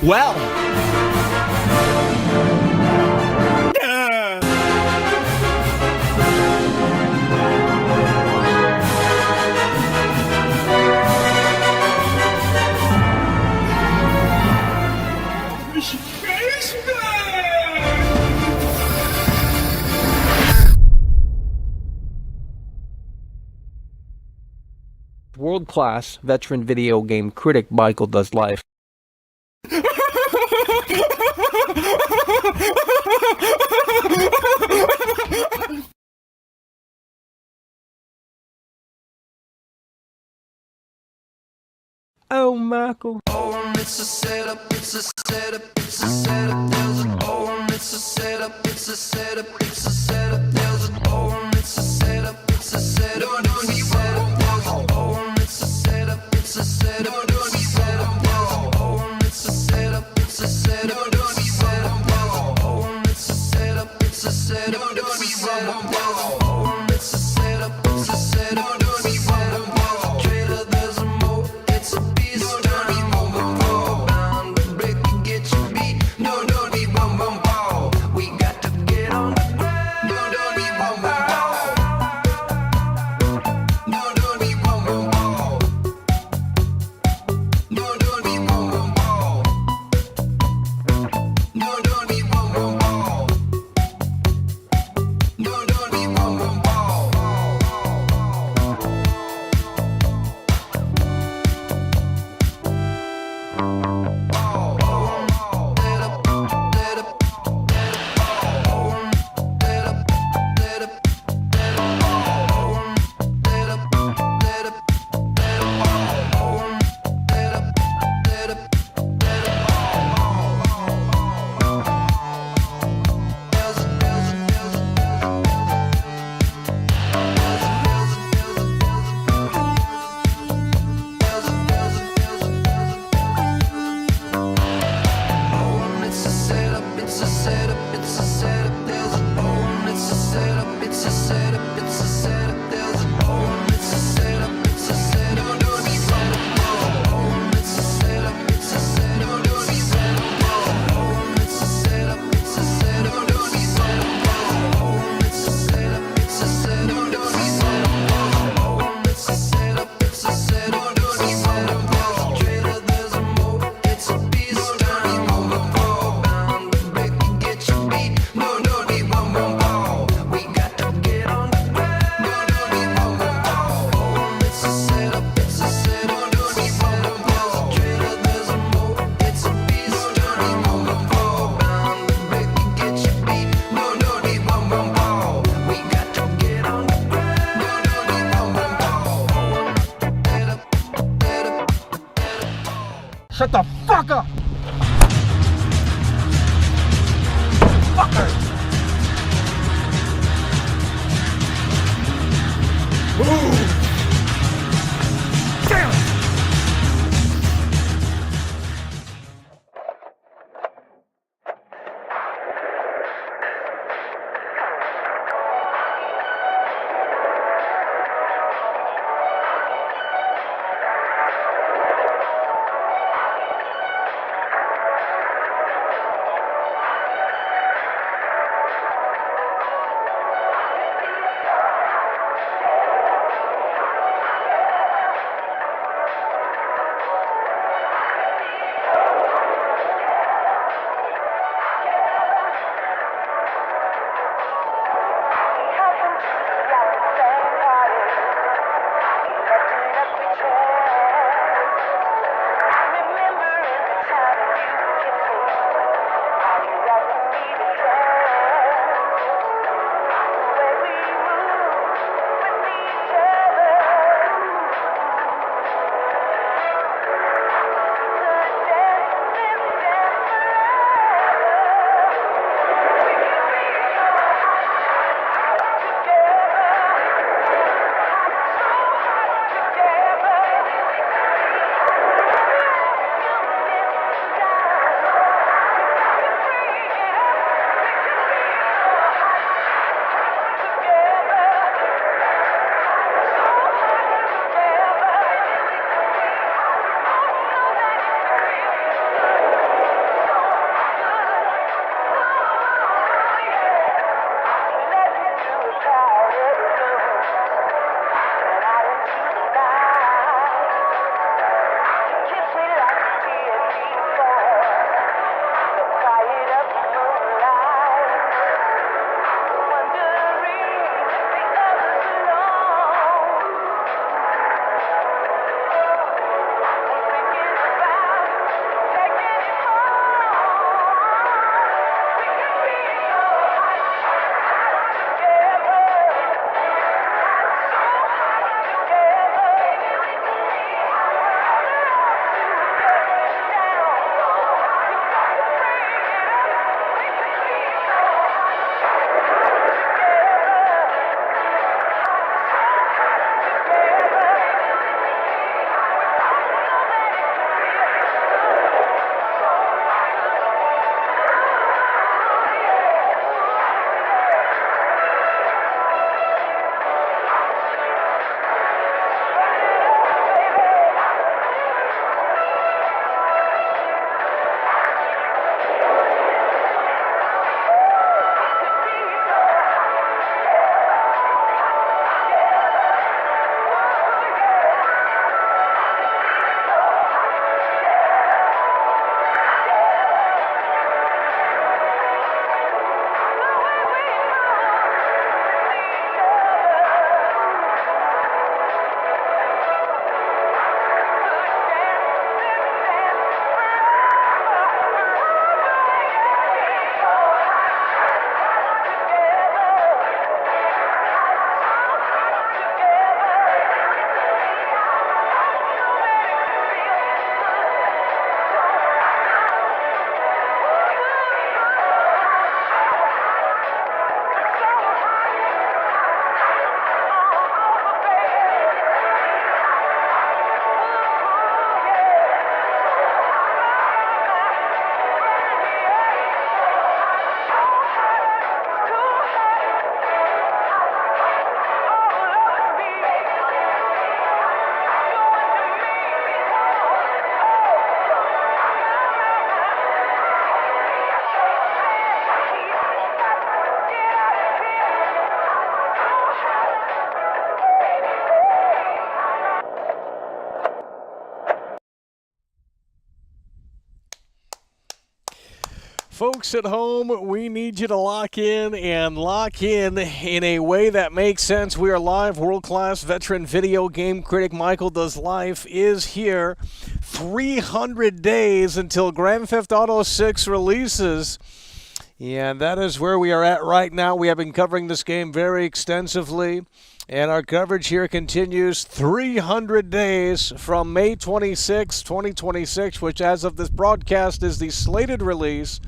Well. World-class veteran video game critic Michael Does Life. Oh, Michael. Oh, it's a setup, it's a setup, it's a setup. There's an oh, it's a setup, it's a setup, it's a setup. There's an oh, it's a setup, it's a setup. No, no, you oh, it's a setup, it's a setup, it's a setup. Oh, it's a setup, it's a setup, it's a setup. Oh, it's a setup, it's a setup, it's a setup. Oh, it's a setup, it's a setup, it's a setup. Trailer, there's a mo, it's a beast. Don't be boom boom boom, bound to break and get your beat. No, don't be boom boom boom. We got to get on the ground. No, don't be boom boom boom. No, don't be boom boom boom. No, don't be boom boom boom. No, don't be boom boom boom. No, don't be boom boom boom. It's a setup, it's a setup, it's a setup. There's a oh, it's a setup, it's a setup, it's a setup. There's a oh, it's a setup, it's a setup. No, don't be oh, it's a setup, it's a setup. No, don't be oh, it's a setup, it's a setup. No, don't be oh, it's a setup, it's a setup. No, don't be oh, it's a setup, it's a setup. No, don't be trailer, there's a mo, it's a beast. Don't be bound to break and get your beat. No, no, be boom boom boom. We got to get on the ground. No, no, be boom boom boom. It's a setup, it's a setup. No, be boom boom boom. Trailer, there's a mo, it's a beast. Don't be boom boom boom. Bound to break and get your beat. No, no, be boom boom boom. We got to get on the ground. No, no, be boom boom boom. Setup, setup. Shut the fuck up! Fucker! Move! Folks at home, we need you to lock in in a way that makes sense. We are live. World-class veteran video game critic Michael Does Life is here. 300 days until Grand Theft Auto 6 releases. And that is where we are at right now. We have been covering this game very extensively. And our coverage here continues 300 days from May 26, 2026, which as of this broadcast is the slated release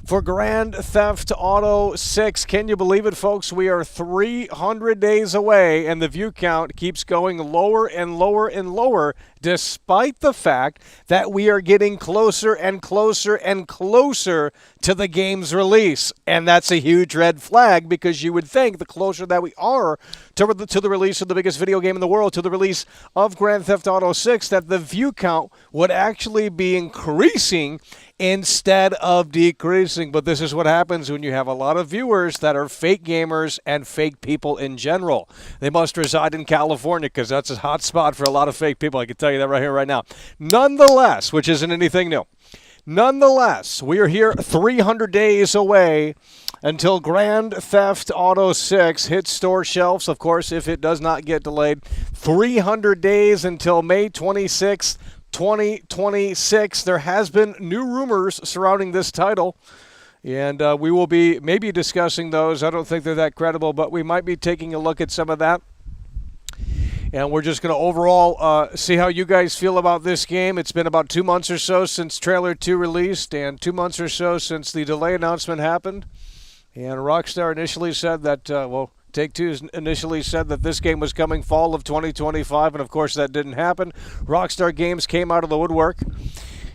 for Grand Theft Auto 6. Can you believe it, folks? We are 300 days away, and the view count keeps going lower and lower and lower, despite the fact that we are getting closer and closer and closer to the game's release. And that's a huge red flag, because you would think the closer that we are to the release of the biggest video game in the world, to the release of Grand Theft Auto 6, that the view count would actually be increasing instead of decreasing. But this is what happens when you have a lot of viewers that are fake gamers and fake people in general. They must reside in California, because that's a hot spot for a lot of fake people. I can tell you that right here, right now. Nonetheless, which isn't anything new. Nonetheless, we are here 300 days away until Grand Theft Auto 6 hits store shelves, of course, if it does not get delayed. 300 days until May 26th, 2026. There has been new rumors surrounding this title, and we will be maybe discussing those. I don't think they're that credible, but we might be taking a look at some of that. And we're just going to overall see how you guys feel about this game. It's been about 2 months or so since Trailer 2 released, and 2 months or so since the delay announcement happened. And Rockstar initially said that, Take-Two initially said that this game was coming fall of 2025, and of course that didn't happen. Rockstar Games came out of the woodwork,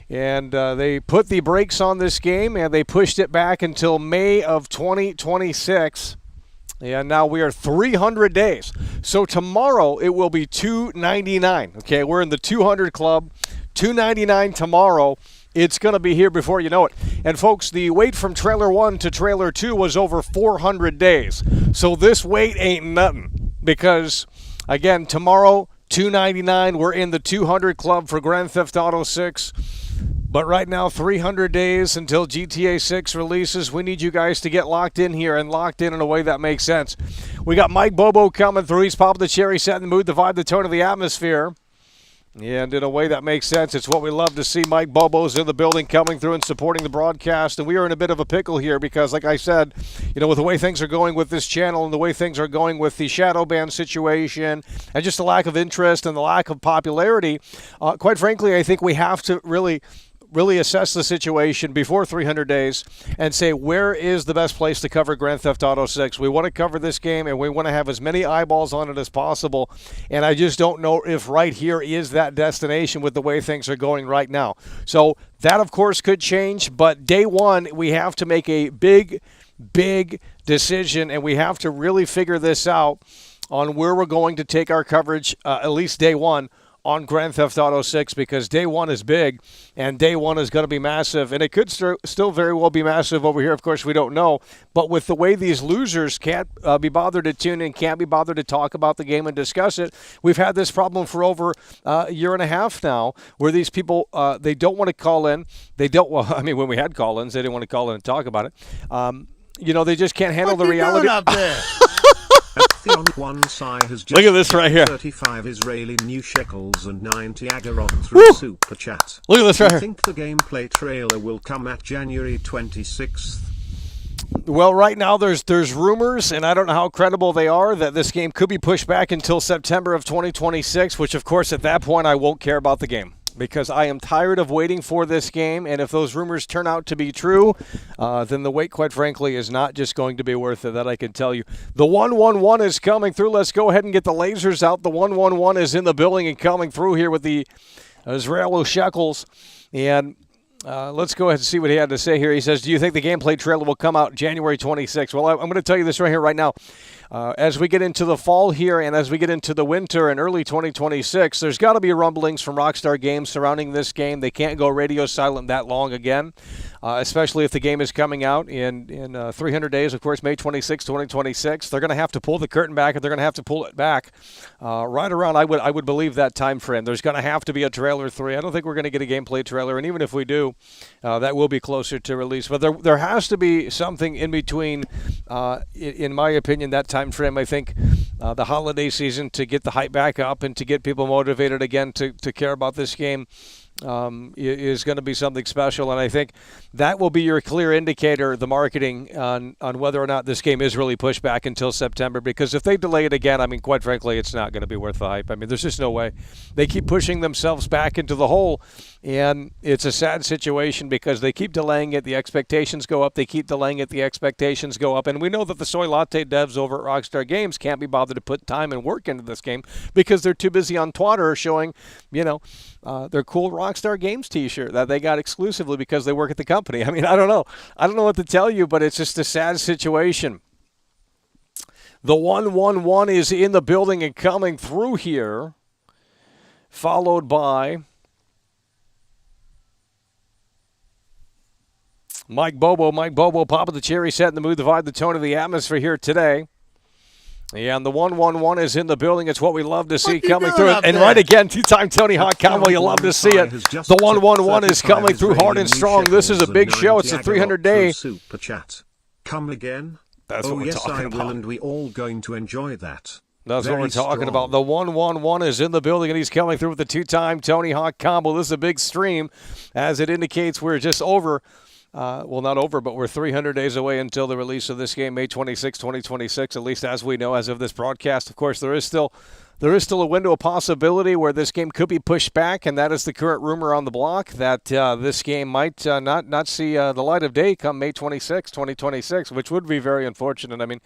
and they put the brakes on this game, and they pushed it back until May of 2026. And now we are 300 days. So tomorrow it will be $299. Okay, we're in the 200 club. $299 tomorrow. It's going to be here before you know it. And folks, the wait from Trailer 1 to Trailer 2 was over 400 days. So this wait ain't nothing. Because, again, tomorrow, $299. We're in the 200 club for Grand Theft Auto 6. But right now, 300 days until GTA 6 releases. We need you guys to get locked in here, and locked in a way that makes sense. We got Mike Bobo coming through. He's popping the cherry, setting the mood, the vibe, the tone of the atmosphere. And in a way that makes sense. It's what we love to see. Mike Bobo's in the building, coming through and supporting the broadcast. And we are in a bit of a pickle here because, like I said, with the way things are going with this channel and the way things are going with the shadow ban situation and just the lack of interest and the lack of popularity, quite frankly, I think we have to really assess the situation before 300 days and say, where is the best place to cover Grand Theft Auto 6? We want to cover this game, and we want to have as many eyeballs on it as possible, and I just don't know if right here is that destination with the way things are going right now. So that, of course, could change, but day one, we have to make a big decision, and we have to really figure this out on where we're going to take our coverage, at least day one, on Grand Theft Auto 6, because day one is big and day one is going to be massive, and it could still very well be massive over here. Of course, we don't know, but with the way these losers can't be bothered to tune in, can't be bothered to talk about the game and discuss it, we've had this problem for over a year and a half now, where these people, they don't want to call in. They don't, when we had call-ins, they didn't want to call in and talk about it. They just can't handle the reality. Up there? On one side has just look at this right here. 35 Israeli new shekels and 90 Agarot through Super Chat. Look at this right here. I think the gameplay trailer will come at January 26th. Well, right now there's rumors, and I don't know how credible they are, that this game could be pushed back until September of 2026, which of course at that point I won't care about the game, because I am tired of waiting for this game, and if those rumors turn out to be true, then the wait, quite frankly, is not just going to be worth it, that I can tell you. The 111 is coming through. Let's go ahead and get the lasers out. The 111 is in the building and coming through here with the Israeli shekels, and let's go ahead and see what he had to say here. He says, do you think the gameplay trailer will come out January 26th? Well, I'm going to tell you this right here, right now. As we get into the fall here and as we get into the winter and early 2026, there's got to be rumblings from Rockstar Games surrounding this game. They can't go radio silent that long again, especially if the game is coming out in 300 days, of course, May 26, 2026. They're going to have to pull the curtain back, and they're going to have to pull it back right around, I would believe, that time frame. There's going to have to be a trailer 3. I don't think we're going to get a gameplay trailer, and even if we do, that will be closer to release. But there has to be something in between, in my opinion, that time frame. I think the holiday season, to get the hype back up and to get people motivated again to care about this game, is going to be something special, and I think that will be your clear indicator, the marketing, on whether or not this game is really pushed back until September. Because if they delay it again, I mean, quite frankly, it's not going to be worth the hype. I mean, there's just no way. They keep pushing themselves back into the hole, and it's a sad situation because they keep delaying it. The expectations go up. They keep delaying it. The expectations go up. And we know that the soy latte devs over at Rockstar Games can't be bothered to put time and work into this game because they're too busy on Twitter showing, their cool Rockstar Games t-shirt that they got exclusively because they work at the company. I mean, I don't know. I don't know what to tell you, but it's just a sad situation. The 111 is in the building and coming through here, followed by Mike Bobo. Mike Bobo, pop of the cherry, setting the mood, the vibe, the tone of the atmosphere here today. Yeah, and the 111 is in the building. It's what we love to see coming through. And right again, two-time Tony Hawk combo. You love to see it. The 111 is coming through hard and strong. This is a big show. It's a 300-day. Super chat. Come again? That's what we're talking about. And we all going to enjoy that. That's what we're talking about. The 111 is in the building, and he's coming through with the two-time Tony Hawk combo. This is a big stream, as it indicates we're just over. Well, not over, but we're 300 days away until the release of this game, May 26, 2026, at least as we know as of this broadcast. Of course, there is still a window of possibility where this game could be pushed back, and that is the current rumor on the block that this game might not see the light of day come May 26, 2026, which would be very unfortunate. I mean,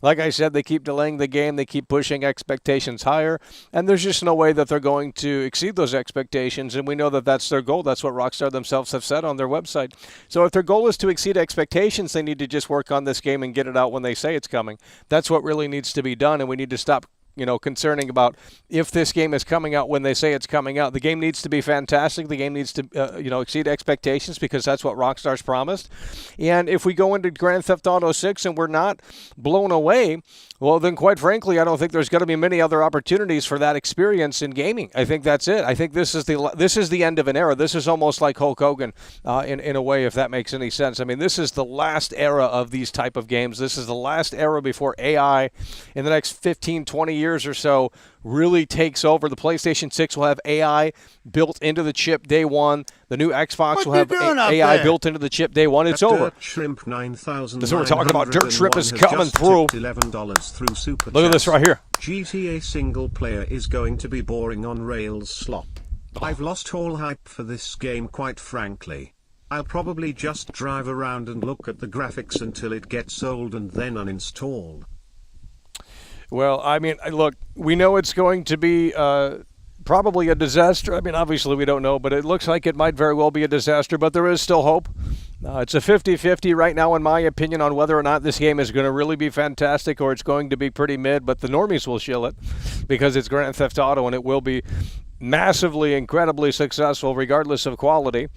like I said, they keep delaying the game. They keep pushing expectations higher, and there's just no way that they're going to exceed those expectations, and we know that that's their goal. That's what Rockstar themselves have said on their website. So if their goal is to exceed expectations, they need to just work on this game and get it out when they say it's coming. That's what really needs to be done, and we need to stop concerning about if this game is coming out when they say it's coming out. The game needs to be fantastic. The game needs to, exceed expectations because that's what Rockstar's promised. And if we go into Grand Theft Auto 6 and we're not blown away, well, then quite frankly, I don't think there's going to be many other opportunities for that experience in gaming. I think that's it. I think this is the end of an era. This is almost like Hulk Hogan in a way, if that makes any sense. I mean, this is the last era of these type of games. This is the last era before AI in the next 15, 20 years or so really takes over. The PlayStation 6 will have AI built into the chip day one. The new Xbox will have AI built into the chip day one. It's over. Dirt Shrimp 9,000. This is what we're talking about. Dirt Shrimp is coming through. $11 through Super Look at this right here. GTA single player is going to be boring on rails slop. I've lost all hype for this game, quite frankly. I'll probably just drive around and look at the graphics until it gets old and then uninstall. Well, I mean, look, we know it's going to be probably a disaster. I mean, obviously we don't know, but it looks like it might very well be a disaster, but there is still hope. It's a 50-50 right now, in my opinion, on whether or not this game is going to really be fantastic or it's going to be pretty mid, but the normies will shill it because it's Grand Theft Auto, and it will be massively, incredibly successful regardless of quality.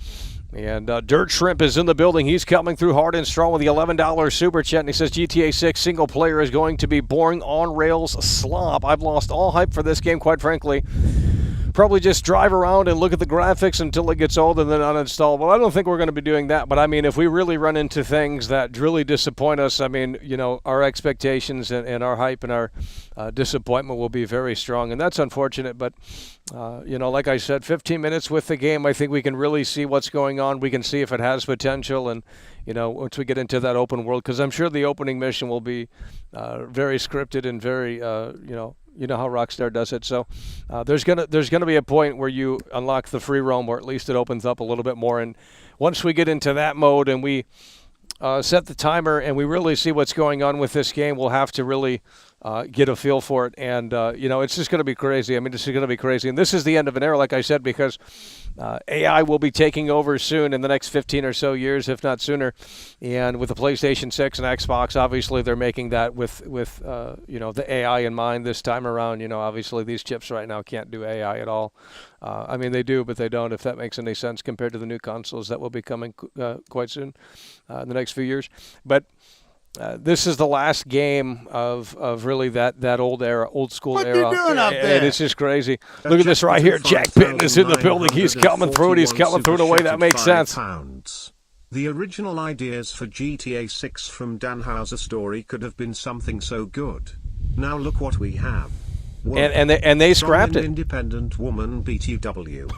And Dirt Shrimp is in the building. He's coming through hard and strong with the $11 super chat, and he says GTA 6 single player is going to be boring on-rails slop. I've lost all hype for this game, quite frankly. Probably just drive around and look at the graphics until it gets old and then uninstall. Well, I don't think we're going to be doing that, but I mean, if we really run into things that really disappoint us, I mean, our expectations and our hype and our disappointment will be very strong, and that's unfortunate, but like I said, 15 minutes with the game, I think we can really see what's going on. We can see if it has potential, and once we get into that open world, because I'm sure the opening mission will be very scripted and very you know how Rockstar does it. So there's gonna be a point where you unlock the free roam, or at least it opens up a little bit more. And once we get into that mode and we set the timer and we really see what's going on with this game, we'll have to really get a feel for it. And, it's just going to be crazy. I mean, this is going to be crazy. And this is the end of an era, like I said, because AI will be taking over soon in the next 15 or so years, if not sooner. And with the PlayStation 6 and Xbox, obviously they're making that with the AI in mind this time around. Obviously these chips right now can't do AI at all. I mean, they do, but they don't, if that makes any sense compared to the new consoles that will be coming quite soon in the next few years. But this is the last game of really that old school era. What you doing up there? And it's just crazy. Look at this right here. Jack Pitton is in the building. He's coming through, and he's coming through in a way that makes sense. Pounds. The original ideas for GTA 6 from Dan Houser story could have been something so good. Now look what we have. And they scrapped it. Independent woman BTW.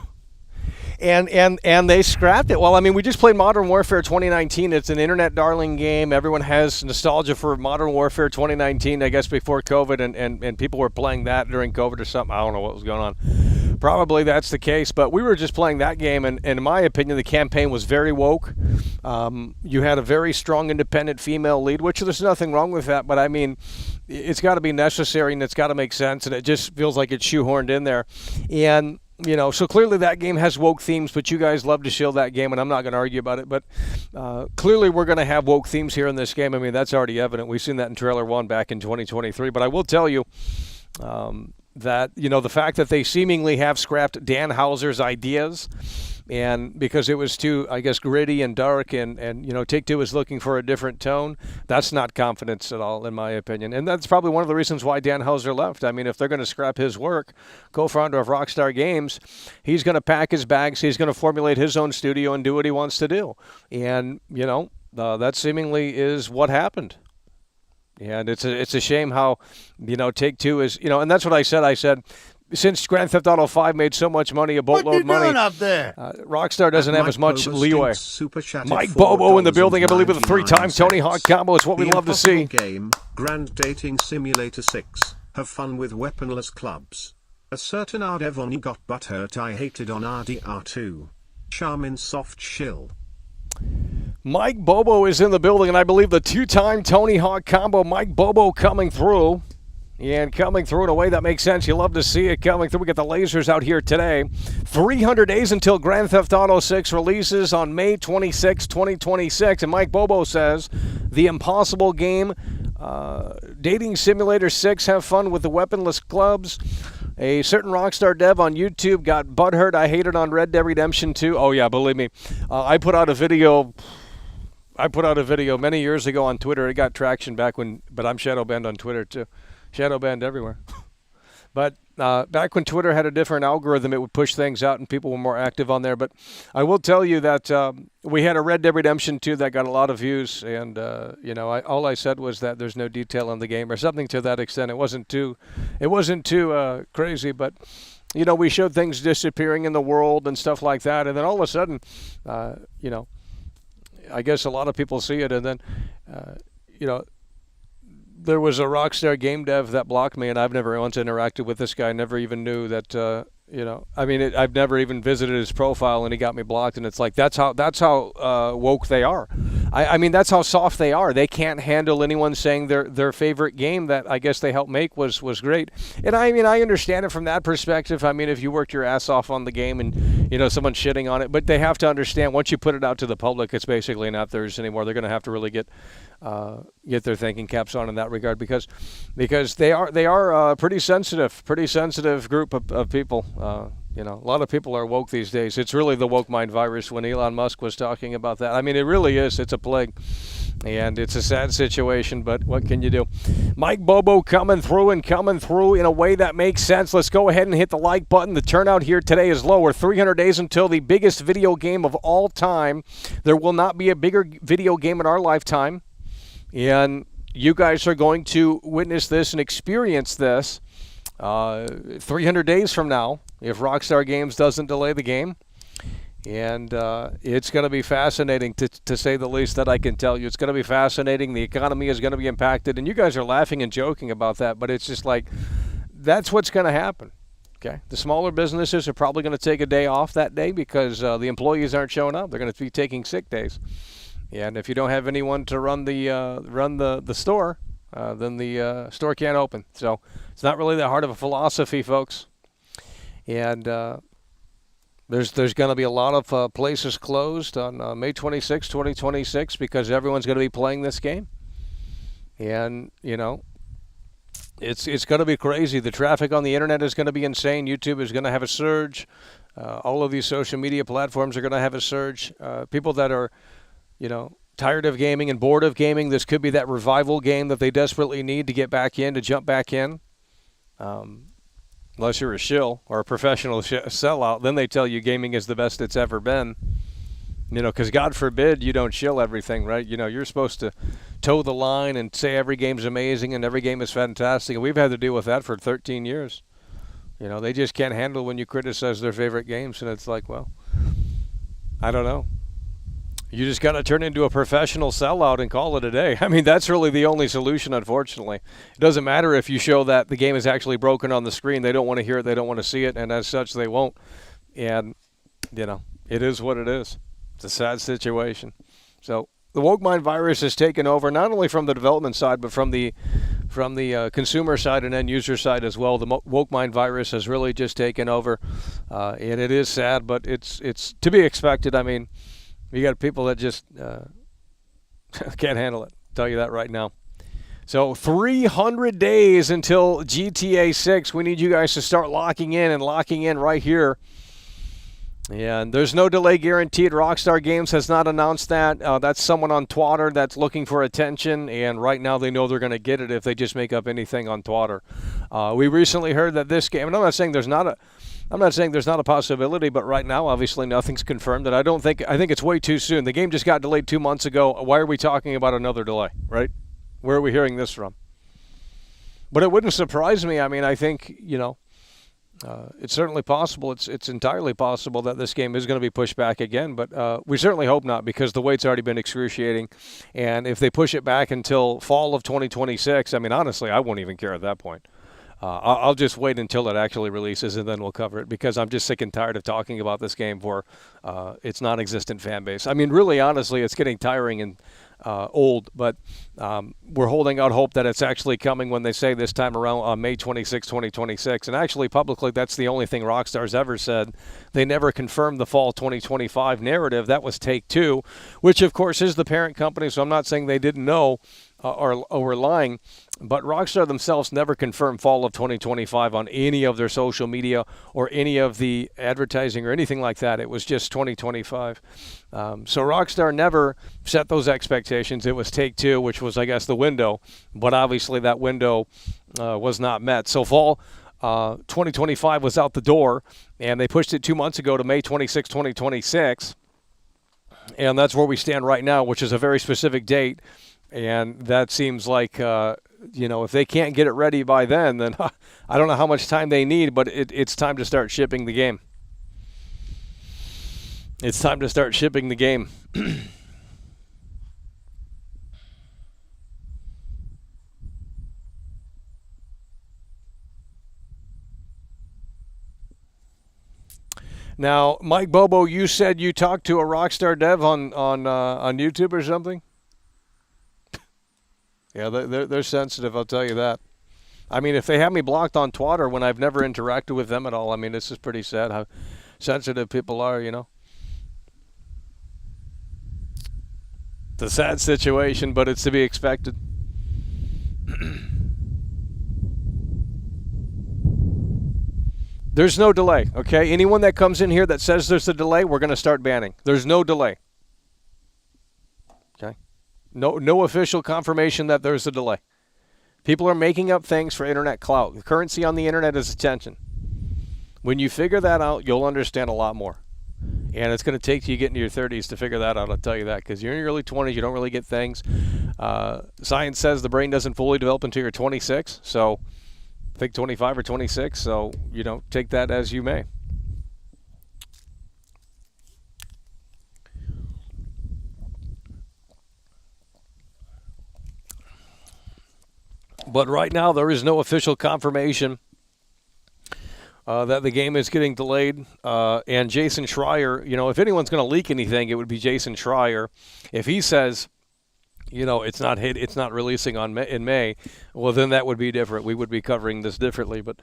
And they scrapped it. Well, I mean, we just played Modern Warfare 2019. It's an internet darling game. Everyone has nostalgia for Modern Warfare 2019, I guess, before COVID, and people were playing that during COVID or something. I don't know what was going on. Probably that's the case, but we were just playing that game, and in my opinion, the campaign was very woke. You had a very strong independent female lead, which there's nothing wrong with that, but I mean, it's got to be necessary, and it's got to make sense, and it just feels like it's shoehorned in there. And so clearly that game has woke themes, but you guys love to shield that game, and I'm not going to argue about it. But clearly we're going to have woke themes here in this game. I mean, that's already evident. We've seen that in Trailer 1 back in 2023. But I will tell you that, the fact that they seemingly have scrapped Dan Houser's ideas, and because it was too, I guess, gritty and dark, and Take-Two is looking for a different tone, that's not confidence at all, in my opinion. And that's probably one of the reasons why Dan Houser left. I mean, if they're going to scrap his work, co-founder of Rockstar Games, he's going to pack his bags, he's going to formulate his own studio and do what he wants to do. And, that seemingly is what happened. And it's a shame how, Take-Two is, and that's what I said. I said, since Grand Theft Auto 5 made so much money, a boatload of money, doing up there? Rockstar doesn't have as much leeway. Mike Bobo Bobo in the building, I believe, with a 3-time Tony Hawk combo is what we'd love to see. Game, Grand Dating Simulator 6. Have fun with weaponless clubs. A certain Ardevoni got butthurt I hated on RDR2. Charmin soft shill. Mike Bobo is in the building, and I believe the 2-time Tony Hawk combo. Mike Bobo coming through. And coming through in a way that makes sense. You love to see it coming through. We get the lasers out here today. 300 days until Grand Theft Auto 6 releases on May 26, 2026. And Mike Bobo says, the impossible game, Dating Simulator 6, have fun with the weaponless clubs. A certain Rockstar dev on YouTube got butthurt I hated on Red Dead Redemption 2. Oh, yeah, believe me. I put out a video many years ago on Twitter. It got traction back when, but I'm shadow banned on Twitter too. Shadow banned everywhere. But back when Twitter had a different algorithm, it would push things out and people were more active on there. But I will tell you that we had a Red Dead Redemption 2 that got a lot of views. And, all I said was that there's no detail in the game or something to that extent. It wasn't too crazy. But, we showed things disappearing in the world and stuff like that. And then all of a sudden, I guess a lot of people see it. And then, there was a Rockstar game dev that blocked me, and I've never once interacted with this guy. Never even knew that. I've never even visited his profile, and he got me blocked. And it's like that's how woke they are. I mean, that's how soft they are. They can't handle anyone saying their favorite game that I guess they helped make was great. And I mean, I understand it from that perspective. I mean, if you worked your ass off on the game and someone's shitting on it, but they have to understand once you put it out to the public, it's basically not theirs anymore. They're going to have to really get their thinking caps on in that regard because they are a pretty sensitive group of people. A lot of people are woke these days. It's really the woke mind virus when Elon Musk was talking about that. I mean, it really is. It's a plague. And it's a sad situation, but what can you do? Mike Bobo coming through in a way that makes sense. Let's go ahead and hit the like button. The turnout here today is low. We're 300 days until the biggest video game of all time. There will not be a bigger video game in our lifetime. And you guys are going to witness this and experience this 300 days from now if Rockstar Games doesn't delay the game. And it's going to be fascinating, to say the least, that I can tell you. It's going to be fascinating. The economy is going to be impacted. And you guys are laughing and joking about that, but it's just like that's what's going to happen. Okay, the smaller businesses are probably going to take a day off that day because the employees aren't showing up. They're going to be taking sick days. And if you don't have anyone to run the store, then the store can't open. So it's not really that hard of a philosophy, folks. And there's going to be a lot of places closed on May 26, 2026, because everyone's going to be playing this game. And, you know, it's going to be crazy. The traffic on the internet is going to be insane. YouTube is going to have a surge. All of these social media platforms are going to have a surge. People that are, you know, tired of gaming and bored of gaming, this could be that revival game that they desperately need to get back in, to jump back in. Unless you're a shill or a professional sellout, then they tell you gaming is the best it's ever been. You know, because God forbid you don't shill everything, right? You know, you're supposed to toe the line and say every game's amazing and every game is fantastic. And we've had to deal with that for 13 years. You know, they just can't handle when you criticize their favorite games. And it's like, well, I don't know. You just got to turn into a professional sellout and call it a day. I mean, that's really the only solution, unfortunately. It doesn't matter if you show that the game is actually broken on the screen. They don't want to hear it. They don't want to see it. And as such, they won't. And, you know, it is what it is. It's a sad situation. So the woke mind virus has taken over, not only from the development side, but from the consumer side and end user side as well. The woke mind virus has really just taken over. And it is sad, but it's to be expected. I mean, you got people that just can't handle it. I'll tell you that right now. So 300 days until GTA 6. We need you guys to start locking in right here. And there's no delay guaranteed. Rockstar Games has not announced that. That's someone on Twitter that's looking for attention, and right now they know they're going to get it if they just make up anything on Twitter. We recently heard that this game, and I'm not saying there's not a possibility, but right now, obviously, nothing's confirmed. And I think it's way too soon. The game just got delayed 2 months ago. Why are we talking about another delay, right? Where are we hearing this from? But it wouldn't surprise me. I mean, I think, you know, it's certainly possible. It's entirely possible that this game is going to be pushed back again, but we certainly hope not, because the wait's already been excruciating. And if they push it back until fall of 2026, I mean, honestly, I won't even care at that point. I'll just wait until it actually releases, and then we'll cover it, because I'm just sick and tired of talking about this game for its non-existent fan base. I mean, really, honestly, it's getting tiring and old, but we're holding out hope that it's actually coming when they say this time around on May 26, 2026. And actually, publicly, that's the only thing Rockstar's ever said. They never confirmed the fall 2025 narrative. That was Take-Two, which, of course, is the parent company, so I'm not saying they didn't know or were lying. But Rockstar themselves never confirmed fall of 2025 on any of their social media or any of the advertising or anything like that. It was just 2025. So Rockstar never set those expectations. It was Take-Two, which was, I guess, the window. But obviously that window was not met. So fall 2025 was out the door, and they pushed it 2 months ago to May 26, 2026. And that's where we stand right now, which is a very specific date. And that seems like, you know, if they can't get it ready by then I don't know how much time they need, but it's time to start shipping the game. It's time to start shipping the game. Now, Mike Bobo, you said you talked to a Rockstar dev on YouTube or something? Yeah, they're sensitive, I'll tell you that. I mean, if they have me blocked on Twitter when I've never interacted with them at all, I mean, this is pretty sad how sensitive people are, you know. It's a sad situation, but it's to be expected. There's no delay, okay? Anyone that comes in here that says there's a delay, we're going to start banning. There's no delay. Okay? No official confirmation that there's a delay. People are making up things for internet clout. The currency on the internet is attention. When you figure that out, you'll understand a lot more. And it's going to take you getting to your 30s to figure that out, I'll tell you that, because you're in your early 20s, you don't really get things. Science says the brain doesn't fully develop until you're 26, so I think 25 or 26, so, you know, take that as you may. But right now, there is no official confirmation that the game is getting delayed. And Jason Schreier, you know, if anyone's going to leak anything, it would be Jason Schreier. If he says it's not releasing in May, well, then that would be different. We would be covering this differently. But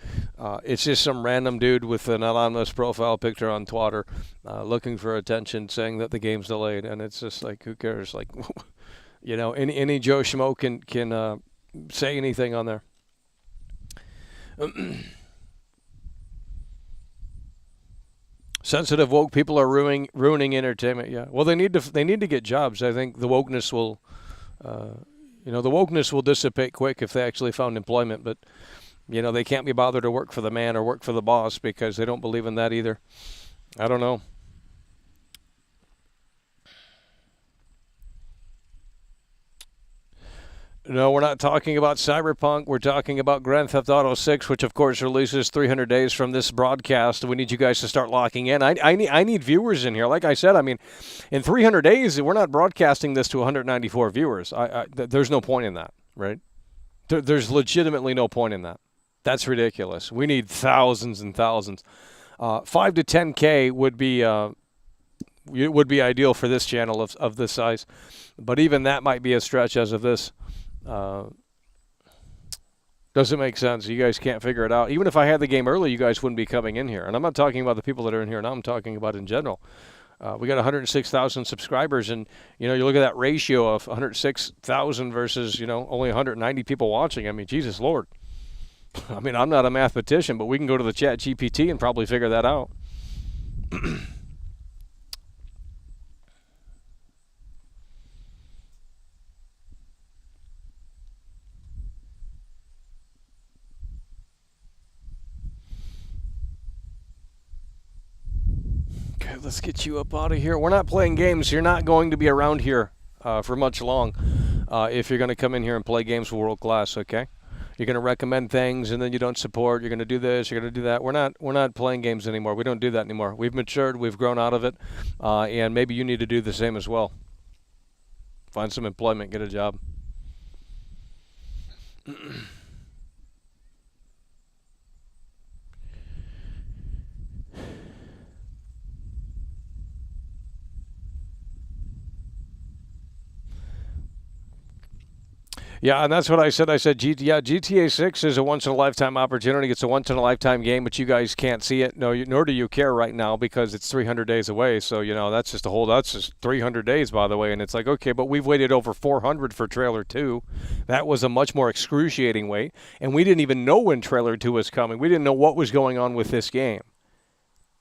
it's just some random dude with an anonymous profile picture on Twitter looking for attention, saying that the game's delayed, and it's just like, who cares? Like, any Joe Schmo can say anything on there. Sensitive woke people are ruining entertainment. Yeah, well, they need to get jobs. I think the wokeness will. The wokeness will dissipate quick if they actually found employment, but they can't be bothered to work for the man or work for the boss because they don't believe in that either. I don't know. No, we're not talking about Cyberpunk. We're talking about Grand Theft Auto 6, which of course releases 300 days from this broadcast. We need you guys to start locking in. I need viewers in here. Like I said, in 300 days, we're not broadcasting this to 194 viewers. There's no point in that, right? There's legitimately no point in that. That's ridiculous. We need thousands and thousands. 5 to 10K would be ideal for this channel of this size, but even that might be a stretch as of this. Doesn't make sense. You guys can't figure it out. Even if I had the game early, you guys wouldn't be coming in here. And I'm not talking about the people that are in here now. I'm talking about in general. We got 106,000 subscribers, and you look at that ratio of 106,000 versus only 190 people watching. Jesus Lord. I'm not a mathematician, but we can go to the Chat GPT and probably figure that out. Okay, let's get you up out of here. We're not playing games. You're not going to be around here for much long if you're going to come in here and play games for World Class, okay? You're going to recommend things and then you don't support. You're going to do this. You're going to do that. We're not playing games anymore. We don't do that anymore. We've matured. We've grown out of it. And maybe you need to do the same as well. Find some employment. Get a job. Yeah, and that's what I said. I said, GTA 6 is a once-in-a-lifetime opportunity. It's a once-in-a-lifetime game, but you guys can't see it. No, nor do you care right now because it's 300 days away. So, that's just 300 days, by the way. And it's like, okay, but we've waited over 400 for Trailer 2. That was a much more excruciating wait. And we didn't even know when Trailer 2 was coming. We didn't know what was going on with this game.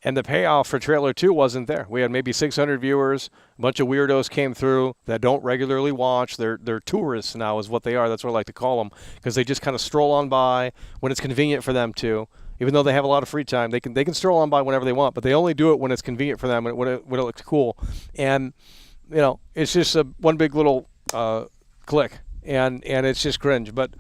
And the payoff for Trailer 2 wasn't there. We had maybe 600 viewers. A bunch of weirdos came through that don't regularly watch. They're tourists now is what they are. That's what I like to call them because they just kind of stroll on by when it's convenient for them to. Even though they have a lot of free time, they can stroll on by whenever they want, but they only do it when it's convenient for them, when it looks cool. And, it's just one big little click, and it's just cringe. But,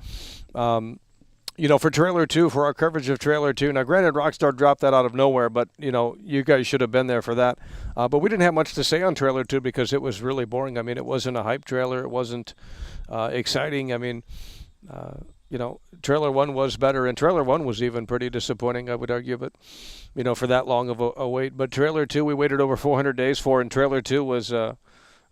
for Trailer 2, for our coverage of Trailer 2, now granted Rockstar dropped that out of nowhere, but, you guys should have been there for that. But we didn't have much to say on Trailer 2 because it was really boring. It wasn't a hype trailer. It wasn't exciting. Trailer 1 was better, and Trailer 1 was even pretty disappointing, I would argue, but, for that long of a wait. But Trailer 2, we waited over 400 days for, and Trailer 2 was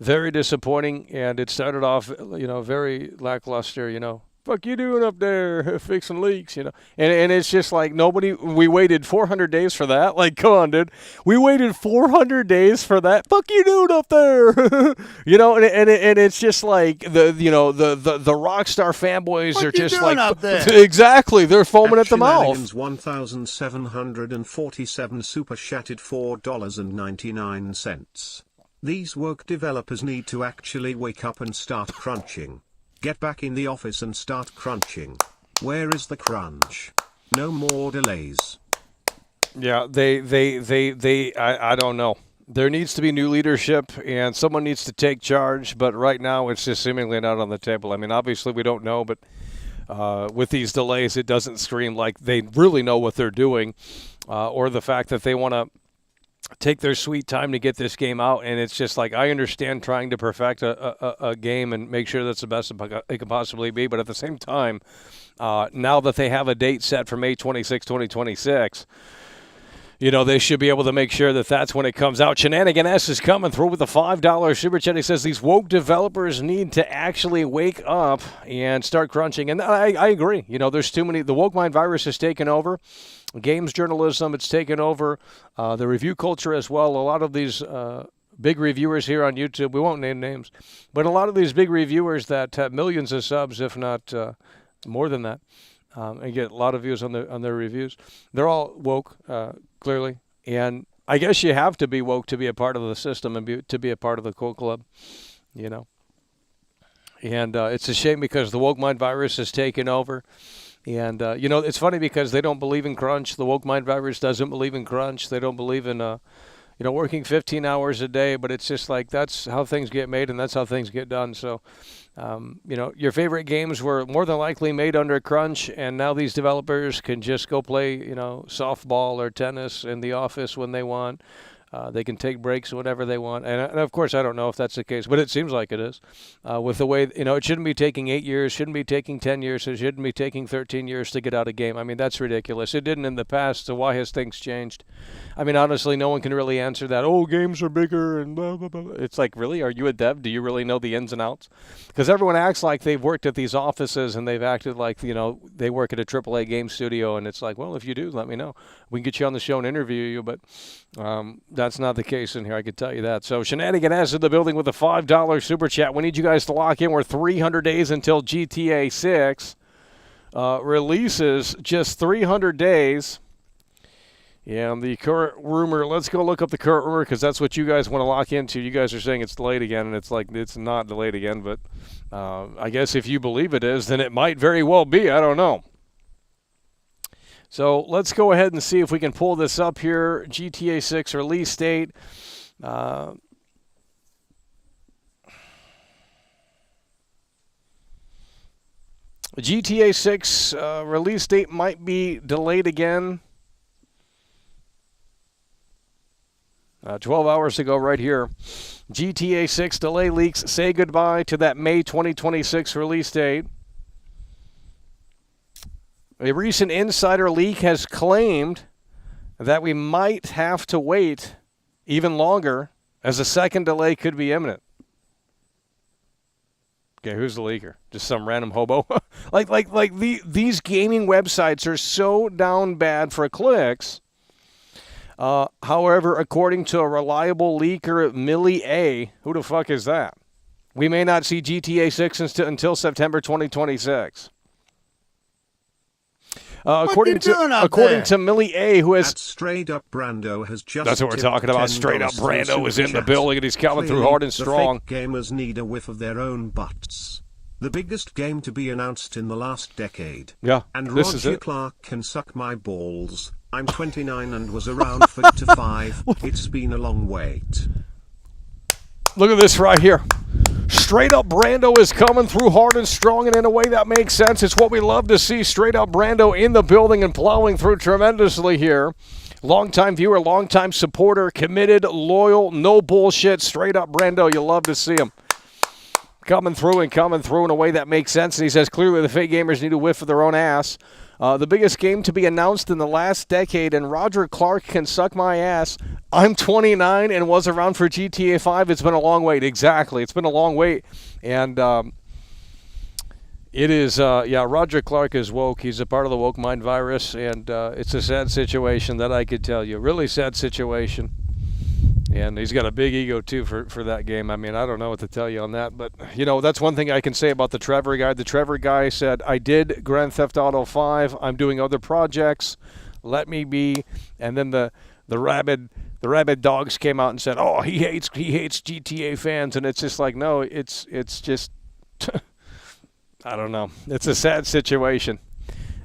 very disappointing, and it started off, very lackluster, fuck you doing up there fixing leaks, and it's just like we waited 400 days for that. Like, come on, dude. We waited 400 days for that. Fuck you doing up there. And it's just like the Rockstar fanboys what are just doing like up there? Exactly. They're foaming at the mouth. 1747 super chatted $4.99. These woke developers need to actually wake up and start crunching. Get back in the office and start crunching. Where is the crunch? No more delays. Yeah, I don't know. There needs to be new leadership, and someone needs to take charge, but right now it's just seemingly not on the table. Obviously we don't know, but with these delays, it doesn't scream like they really know what they're doing, or the fact that they want to take their sweet time to get this game out. And it's just like, I understand trying to perfect a game and make sure that's the best it can possibly be. But at the same time, now that they have a date set for May 26, 2026, they should be able to make sure that that's when it comes out. Shenanigan S is coming through with a $5 super chat. He says these woke developers need to actually wake up and start crunching. And I agree. There's too many. The woke mind virus has taken over games journalism. It's taken over the review culture as well. A lot of these big reviewers here on YouTube, we won't name names, but a lot of these big reviewers that have millions of subs, if not more than that, and get a lot of views on their reviews. They're all woke, clearly, and I guess you have to be woke to be a part of the system and to be a part of the cool club, And it's a shame because the woke mind virus has taken over, and it's funny because they don't believe in crunch. The woke mind virus doesn't believe in crunch. They don't believe in working 15 hours a day, but it's just like that's how things get made and that's how things get done. So, your favorite games were more than likely made under crunch, and now these developers can just go play, softball or tennis in the office when they want. They can take breaks whenever they want. And of course, I don't know if that's the case, but it seems like it is. With the way, it shouldn't be taking 8 years, shouldn't be taking 10 years, it shouldn't be taking 13 years to get out a game. I mean, that's ridiculous. It didn't in the past, so why has things changed? I mean, honestly, no one can really answer that. Oh, games are bigger and blah, blah, blah. It's like, really? Are you a dev? Do you really know the ins and outs? Because everyone acts like they've worked at these offices and they've acted like, they work at a AAA game studio. And it's like, well, if you do, let me know. We can get you on the show and interview you. But that's not the case in here, I can tell you that. So Shenanigan S in the building with a $5 super chat. We need you guys to lock in. We're 300 days until GTA 6 releases. Just 300 days. Yeah, and the current rumor, let's go look up the current rumor because that's what you guys want to lock into. You guys are saying it's delayed again, and it's like it's not delayed again. But I guess if you believe it is, then it might very well be. I don't know. So let's go ahead and see if we can pull this up here. GTA 6 release date. GTA 6 release date might be delayed again. 12 hours ago right here. GTA 6 delay leaks say goodbye to that May 2026 release date. A recent insider leak has claimed that we might have to wait even longer as a second delay could be imminent. Okay, who's the leaker? Just some random hobo? These gaming websites are so down bad for clicks. However, according to a reliable leaker, Millie A, who the fuck is that? We may not see GTA 6 until September 2026. According to Millie A, who has... Straight Up Brando has just... That's what we're talking about. Straight Up Brando is in the building, and he's coming through hard and strong. The fake gamers need a whiff of their own butts. The biggest game to be announced in the last decade. Yeah, and this Roger is it. Clark can suck my balls. I'm 29 and was around for to 5. It's been a long wait. Look at this right here. Straight Up Brando is coming through hard and strong, and in a way that makes sense. It's what we love to see. Straight Up Brando in the building and plowing through tremendously here. Longtime viewer, longtime supporter, committed, loyal, no bullshit. Straight Up Brando, you love to see him. Coming through in a way that makes sense. And he says, clearly the fake gamers need a whiff of their own ass. The biggest game to be announced in the last decade, and Roger Clark can suck my ass. I'm 29 and was around for GTA 5. It's been a long wait. Exactly. It's been a long wait. And it is, Roger Clark is woke. He's a part of the woke mind virus, and it's a sad situation that I could tell you. Really sad situation. And he's got a big ego, too, for that game. I mean, I don't know what to tell you on that. But, that's one thing I can say about the Trevor guy. The Trevor guy said, I did Grand Theft Auto 5. I'm doing other projects. Let me be. And then the rabid dogs came out and said, oh, he hates GTA fans. And it's just like, no, it's just, I don't know. It's a sad situation.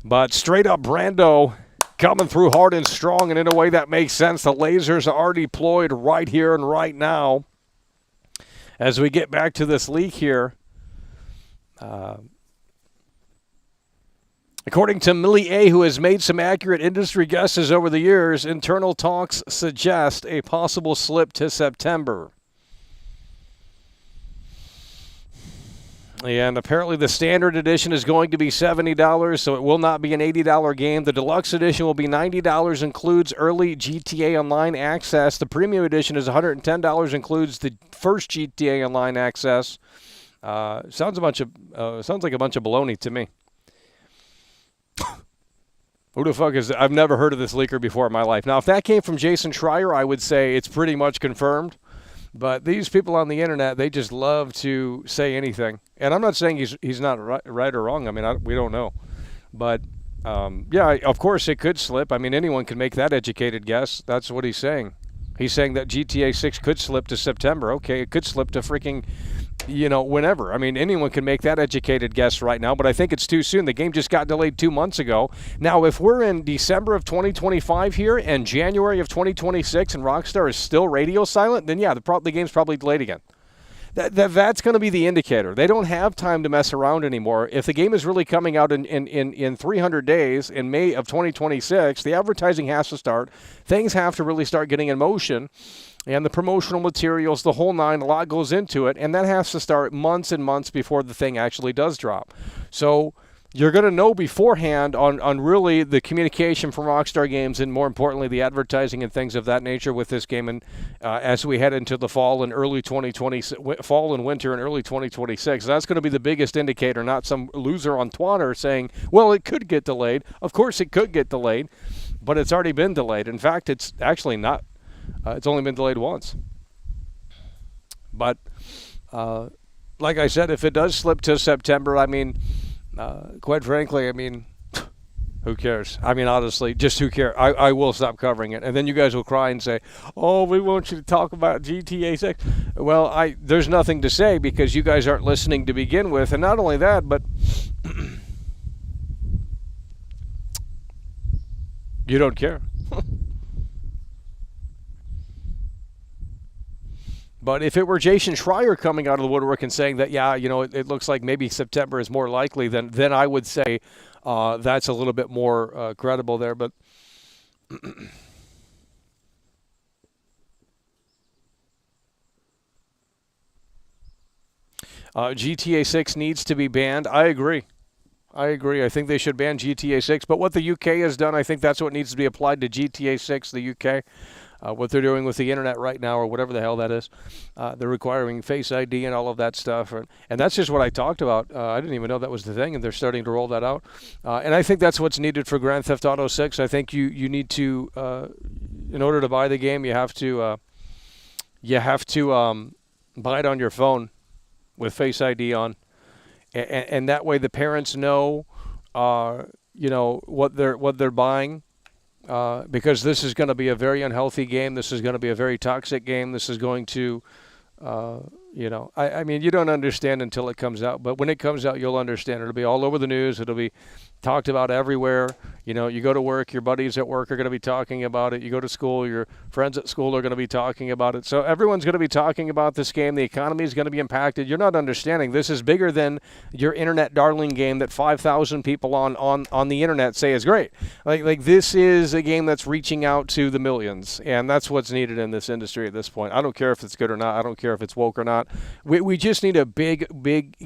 But Straight Up Brando coming through hard and strong, and in a way that makes sense. The lasers are already deployed right here and right now. As we get back to this leak here, according to Millie A, who has made some accurate industry guesses over the years, internal talks suggest a possible slip to September. And apparently the standard edition is going to be $70, so it will not be an $80 game. The deluxe edition will be $90, includes early GTA Online access. The premium edition is $110, includes the first GTA Online access. Sounds like a bunch of baloney to me. Who the fuck is that? I've never heard of this leaker before in my life. Now, if that came from Jason Schreier, I would say it's pretty much confirmed. But these people on the internet, they just love to say anything. And I'm not saying he's not right or wrong. I mean, we don't know. But, yeah, of course it could slip. I mean, anyone can make that educated guess. That's what he's saying. He's saying that GTA 6 could slip to September. Okay, it could slip to freaking, whenever. I mean, anyone can make that educated guess right now, but I think it's too soon. The game just got delayed 2 months ago. Now, if we're in December of 2025 here and January of 2026 and Rockstar is still radio silent, then yeah, the game's probably delayed again. That's going to be the indicator. They don't have time to mess around anymore. If the game is really coming out in 300 days in May of 2026, the advertising has to start. Things have to really start getting in motion. And the promotional materials, the whole nine, a lot goes into it. And that has to start months and months before the thing actually does drop. So you're going to know beforehand on really the communication from Rockstar Games and, more importantly, the advertising and things of that nature with this game. And as we head into the fall and fall and winter and early 2026, that's going to be the biggest indicator, not some loser on Twitter saying, well, it could get delayed. Of course it could get delayed, but it's already been delayed. In fact, it's actually not. It's only been delayed once. But like I said, if it does slip to September, I mean, quite frankly, I mean, who cares? I mean, honestly, just who cares? I will stop covering it. And then you guys will cry and say, oh, we want you to talk about GTA 6. Well, there's nothing to say because you guys aren't listening to begin with. And not only that, but you don't care. But if it were Jason Schreier coming out of the woodwork and saying that, yeah, it looks like maybe September is more likely, then I would say that's a little bit more credible there. But GTA 6 needs to be banned. I agree. I think they should ban GTA 6. But what the UK has done, I think that's what needs to be applied to GTA 6, the UK. What they're doing with the internet right now, or whatever the hell that is. They're requiring Face ID and all of that stuff. And that's just what I talked about. I didn't even know that was the thing, and they're starting to roll that out. And I think that's what's needed for Grand Theft Auto 6. I think you need to, in order to buy the game, you have to buy it on your phone with Face ID on. And that way the parents know, what they're buying. Because this is going to be a very unhealthy game. This is going to be a very toxic game. This is going to, I mean, you don't understand until it comes out. But when it comes out, you'll understand. It'll be all over the news. It'll be talked about everywhere. You go to work, your buddies at work are going to be talking about it. You go to school, your friends at school are going to be talking about it. So everyone's going to be talking about this game. The economy is going to be impacted. You're not understanding. This is bigger than your internet darling game that 5,000 people on the internet say is great. Like this is a game that's reaching out to the millions, and that's what's needed in this industry at this point. I don't care if it's good or not. I don't care if it's woke or not. We just need a big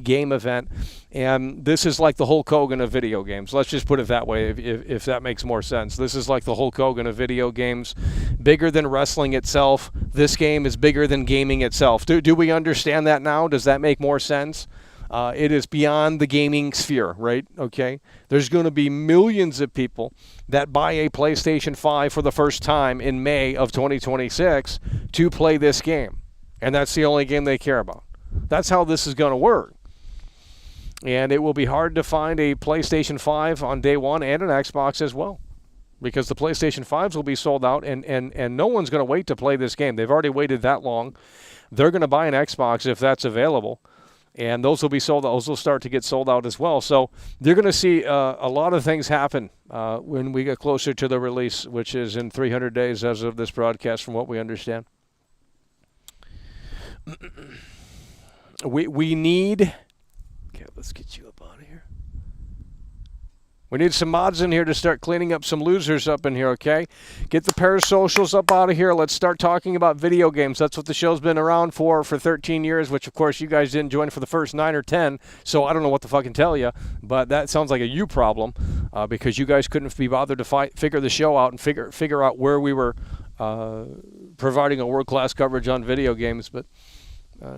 game event, and this is like the Hulk Hogan of video games. Let's just put it that way, if that makes more sense. This is like the Hulk Hogan of video games, bigger than wrestling itself. This game is bigger than gaming itself. Do we understand that now? Does that make more sense? It is beyond the gaming sphere, right? Okay. There's going to be millions of people that buy a PlayStation 5 for the first time in May of 2026 to play this game. And that's the only game they care about. That's how this is going to work. And it will be hard to find a PlayStation 5 on day one and an Xbox as well, because the PlayStation 5s will be sold out, and no one's going to wait to play this game. They've already waited that long. They're going to buy an Xbox if that's available, and those will be sold out. Those will start to get sold out as well. So you're going to see a lot of things happen when we get closer to the release, which is in 300 days as of this broadcast, from what we understand. We need... Okay, let's get you up out of here. We need some mods in here to start cleaning up some losers up in here, okay? Get the parasocials up out of here. Let's start talking about video games. That's what the show's been around for 13 years, which, of course, you guys didn't join for the first 9 or 10, so I don't know what to fucking tell you, but that sounds like a you problem because you guys couldn't be bothered to figure the show out and figure out where we were providing a world-class coverage on video games, but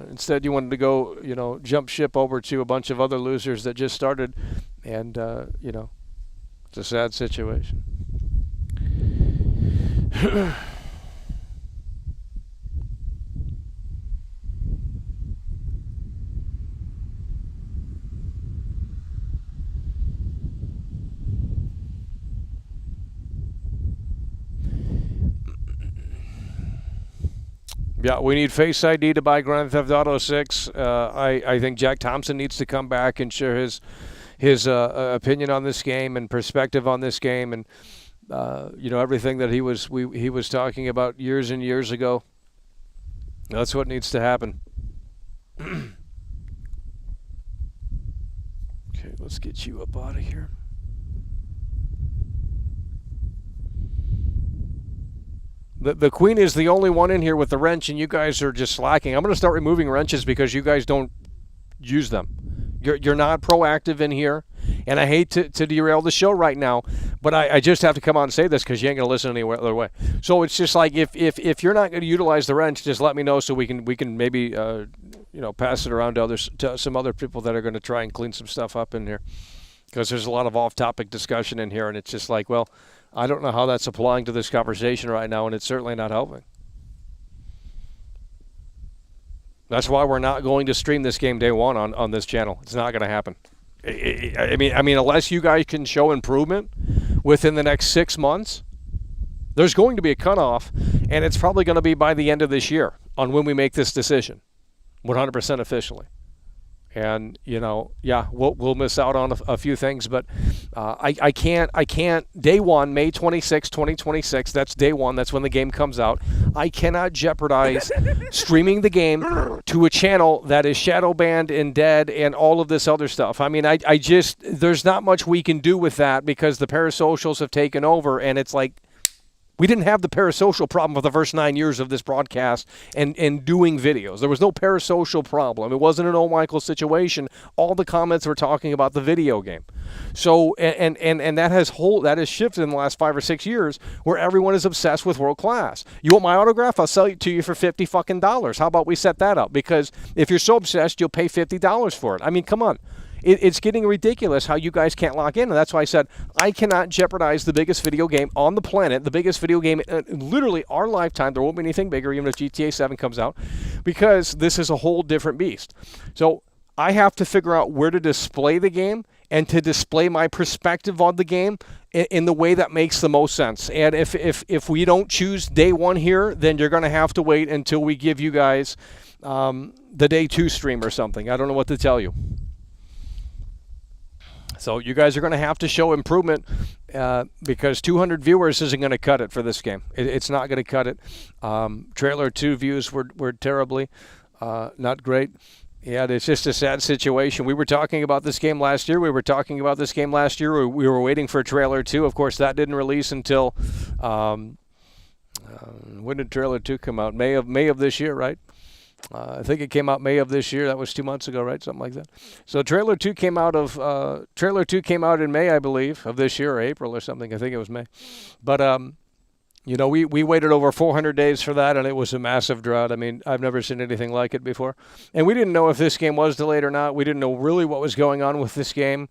instead you wanted to go, jump ship over to a bunch of other losers that just started, and, it's a sad situation. Yeah, we need Face ID to buy Grand Theft Auto 6. I think Jack Thompson needs to come back and share his opinion on this game and perspective on this game, and everything that he was talking about years and years ago. That's what needs to happen. Okay, let's get you up out of here. The Queen is the only one in here with the wrench, and you guys are just slacking. I'm going to start removing wrenches because you guys don't use them. You're not proactive in here, and I hate to derail the show right now, but I just have to come on and say this because you ain't going to listen any other way. So it's just like if you're not going to utilize the wrench, just let me know so we can maybe pass it around to some other people that are going to try and clean some stuff up in here, because there's a lot of off-topic discussion in here, and it's just like, well, I don't know how that's applying to this conversation right now, and it's certainly not helping. That's why we're not going to stream this game day one on this channel. It's not going to happen. I mean, unless you guys can show improvement within the next 6 months, there's going to be a cutoff, and it's probably going to be by the end of this year on when we make this decision, 100% officially. And, we'll miss out on a few things, but I can't, day one, May 26, 2026, that's day one, that's when the game comes out. I cannot jeopardize streaming the game to a channel that is shadow banned and dead and all of this other stuff. I mean, there's not much we can do with that because the parasocials have taken over, and it's like, we didn't have the parasocial problem for the first 9 years of this broadcast and doing videos. There was no parasocial problem. It wasn't an old Michael situation. All the comments were talking about the video game. So, and that has shifted in the last 5 or 6 years where everyone is obsessed with world class. You want my autograph? I'll sell it to you for $50 fucking dollars. How about we set that up? Because if you're so obsessed, you'll pay $50 for it. I mean, come on. It's getting ridiculous how you guys can't lock in. And that's why I said I cannot jeopardize the biggest video game on the planet, the biggest video game in literally our lifetime. There won't be anything bigger, even if GTA 7 comes out, because this is a whole different beast. So I have to figure out where to display the game and to display my perspective on the game in the way that makes the most sense. And if we don't choose day one here, then you're going to have to wait until we give you guys the day 2 stream or something. I don't know what to tell you. So you guys are going to have to show improvement because 200 viewers isn't going to cut it for this game. It's not going to cut it. Trailer 2 views were terribly not great. Yeah, it's just a sad situation. We were talking about this game last year. We were waiting for Trailer 2. Of course, that didn't release until when did Trailer 2 come out? May of this year, right? I think it came out May of this year. That was 2 months ago, right? Something like that. So Trailer 2 came out in May, I believe, of this year, or April or something. I think it was May. But we waited over 400 days for that, and it was a massive drought. I mean, I've never seen anything like it before. And we didn't know if this game was delayed or not. We didn't know really what was going on with this game.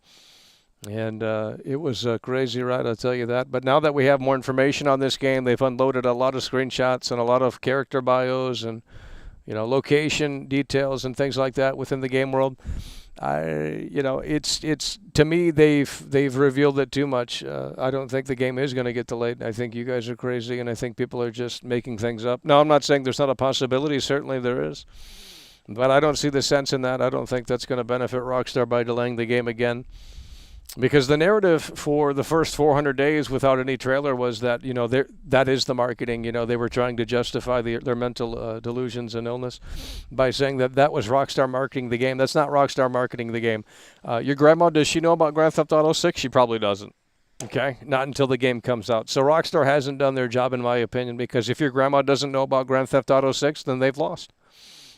And it was a crazy ride, I'll tell you that. But now that we have more information on this game, they've unloaded a lot of screenshots and a lot of character bios and location details and things like that within the game world. It's to me they've revealed it too much. I don't think the game is going to get delayed. I think you guys are crazy, and I think people are just making things up. No, I'm not saying there's not a possibility. Certainly there is, but I don't see the sense in that. I don't think that's going to benefit Rockstar by delaying the game again. Because the narrative for the first 400 days without any trailer was that, you know, that is the marketing. You know, they were trying to justify their mental delusions and illness by saying that was Rockstar marketing the game. That's not Rockstar marketing the game. Your grandma, does she know about Grand Theft Auto 6? She probably doesn't. Okay? Not until the game comes out. So Rockstar hasn't done their job, in my opinion, because if your grandma doesn't know about Grand Theft Auto 6, then they've lost.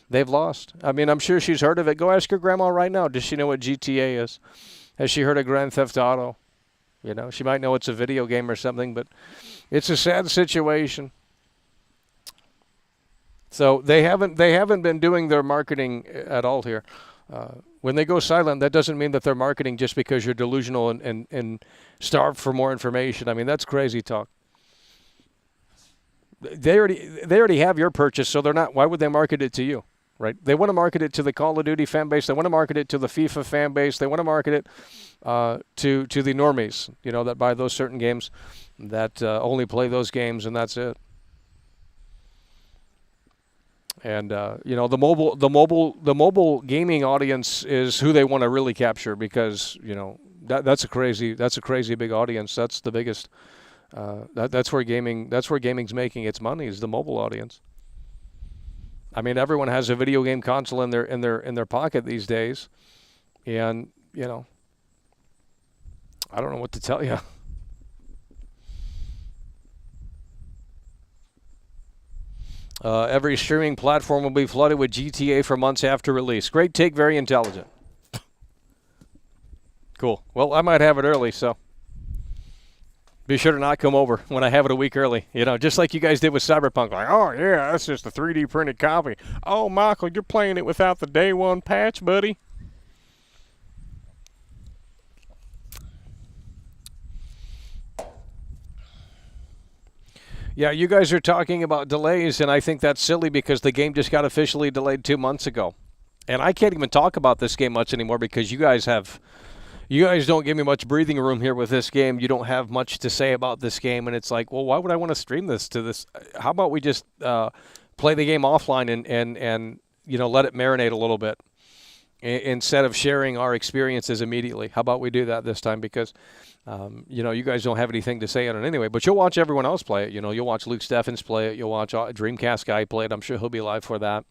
They've lost. I mean, I'm sure she's heard of it. Go ask your grandma right now. Does she know what GTA is? Has she heard of Grand Theft Auto? You know, she might know it's a video game or something, but it's a sad situation. So they haven't been doing their marketing at all here. When they go silent, that doesn't mean that they're marketing just because you're delusional and starved for more information. I mean, that's crazy talk. They already have your purchase, so they're not. Why would they market it to you? Right? They want to market it to the Call of Duty fan base. They want to market it to the FIFA fan base. They want to market it to the normies, you know, that buy those certain games, that only play those games, and that's it. And you know, the mobile gaming audience is who they want to really capture, because, you know, that's a crazy big audience. That's the biggest. That's where gaming's making its money, is the mobile audience. I mean, everyone has a video game console in their pocket these days, and, you know, I don't know what to tell you. Every streaming platform will be flooded with GTA for months after release. Great take, very intelligent. Cool. Well, I might have it early, so be sure to not come over when I have it a week early. You know, just like you guys did with Cyberpunk. Like, oh, yeah, that's just a 3D printed copy. Oh, Michael, you're playing it without the day one patch, buddy. Yeah, you guys are talking about delays, and I think that's silly because the game just got officially delayed 2 months ago. And I can't even talk about this game much anymore because you guys don't give me much breathing room here with this game. You don't have much to say about this game, and it's like, well, why would I want to stream this to this? How about we just play the game offline and you know, let it marinate a little bit instead of sharing our experiences immediately? How about we do that this time? Because you know, you guys don't have anything to say on it anyway, but you'll watch everyone else play it. You know, you'll watch Luke Steffens play it. You'll watch Dreamcast guy play it. I'm sure he'll be live for that.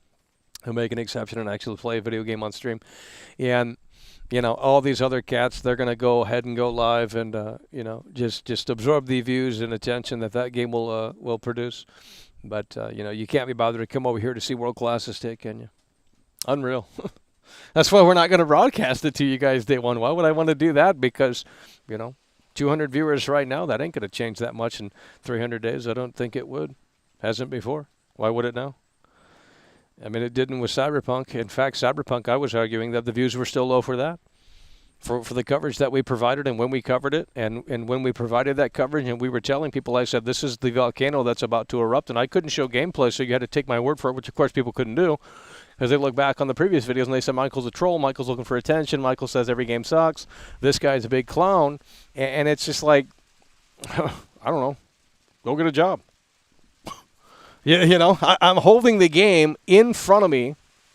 He'll make an exception and actually play a video game on stream. And, you know, all these other cats, they're going to go ahead and go live and, you know, just absorb the views and attention that game will produce. But, you know, you can't be bothered to come over here to see World Class's take, can you? Unreal. That's why we're not going to broadcast it to you guys day one. Why would I want to do that? Because, you know, 200 viewers right now, that ain't going to change that much in 300 days. I don't think it would. Hasn't before. Why would it now? I mean, it didn't with Cyberpunk. In fact, Cyberpunk, I was arguing that the views were still low for that, for the coverage that we provided and when we covered it. And when we provided that coverage and we were telling people, I said, this is the volcano that's about to erupt. And I couldn't show gameplay, so you had to take my word for it, which, of course, people couldn't do. Because they look back on the previous videos and they said, Michael's a troll, Michael's looking for attention, Michael says every game sucks, this guy's a big clown. And it's just like, I don't know, go get a job. Yeah, you know, I'm holding the game in front of me,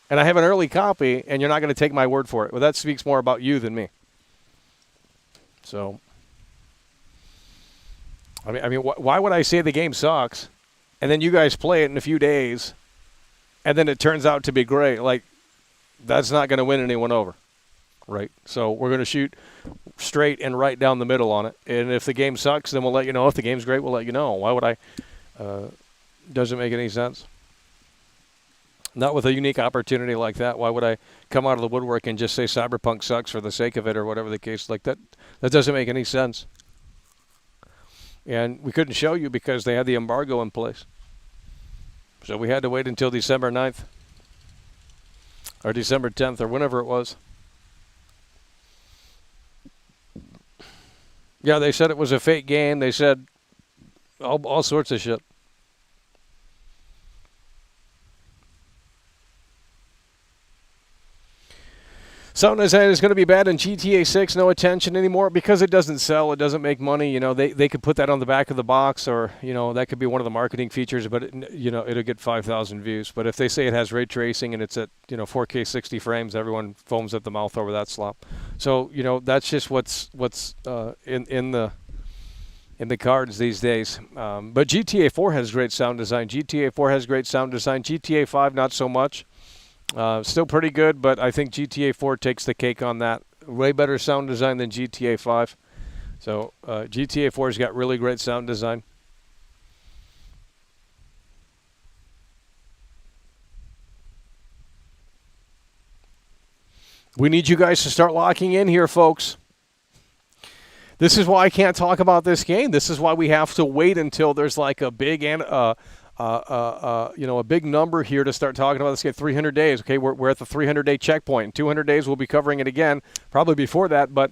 and I have an early copy, and you're not going to take my word for it. Well, that speaks more about you than me. So, I mean, why would I say the game sucks, and then you guys play it in a few days, and then it turns out to be great? Like, that's not going to win anyone over, right? So we're going to shoot straight and right down the middle on it. And if the game sucks, then we'll let you know. If the game's great, we'll let you know. Why would I? Doesn't make any sense. Not with a unique opportunity like that. Why would I come out of the woodwork and just say Cyberpunk sucks for the sake of it or whatever the case? Like that doesn't make any sense. And we couldn't show you because they had the embargo in place. So we had to wait until December 9th or December 10th or whenever it was. Yeah, they said it was a fake game. They said all sorts of shit. Sound design is going to be bad in GTA 6, no attention anymore because it doesn't sell, it doesn't make money. You know, they could put that on the back of the box, or, you know, that could be one of the marketing features, but, you know, it'll get 5,000 views. But if they say it has ray tracing and it's at, you know, 4K 60 frames, everyone foams at the mouth over that slop. So, you know, that's just what's in the cards these days. But GTA 4 has great sound design. GTA 4 has great sound design. GTA 5, not so much. Still pretty good, but I think GTA 4 takes the cake on that. Way better sound design than GTA 5. So GTA 4's got really great sound design. We need you guys to start locking in here, folks. This is why I can't talk about this game. This is why we have to wait until there's like a big you know, a big number here to start talking about this game. 300 days. Okay, we're at the 300-day checkpoint. In 200 days, we'll be covering it again, probably before that. But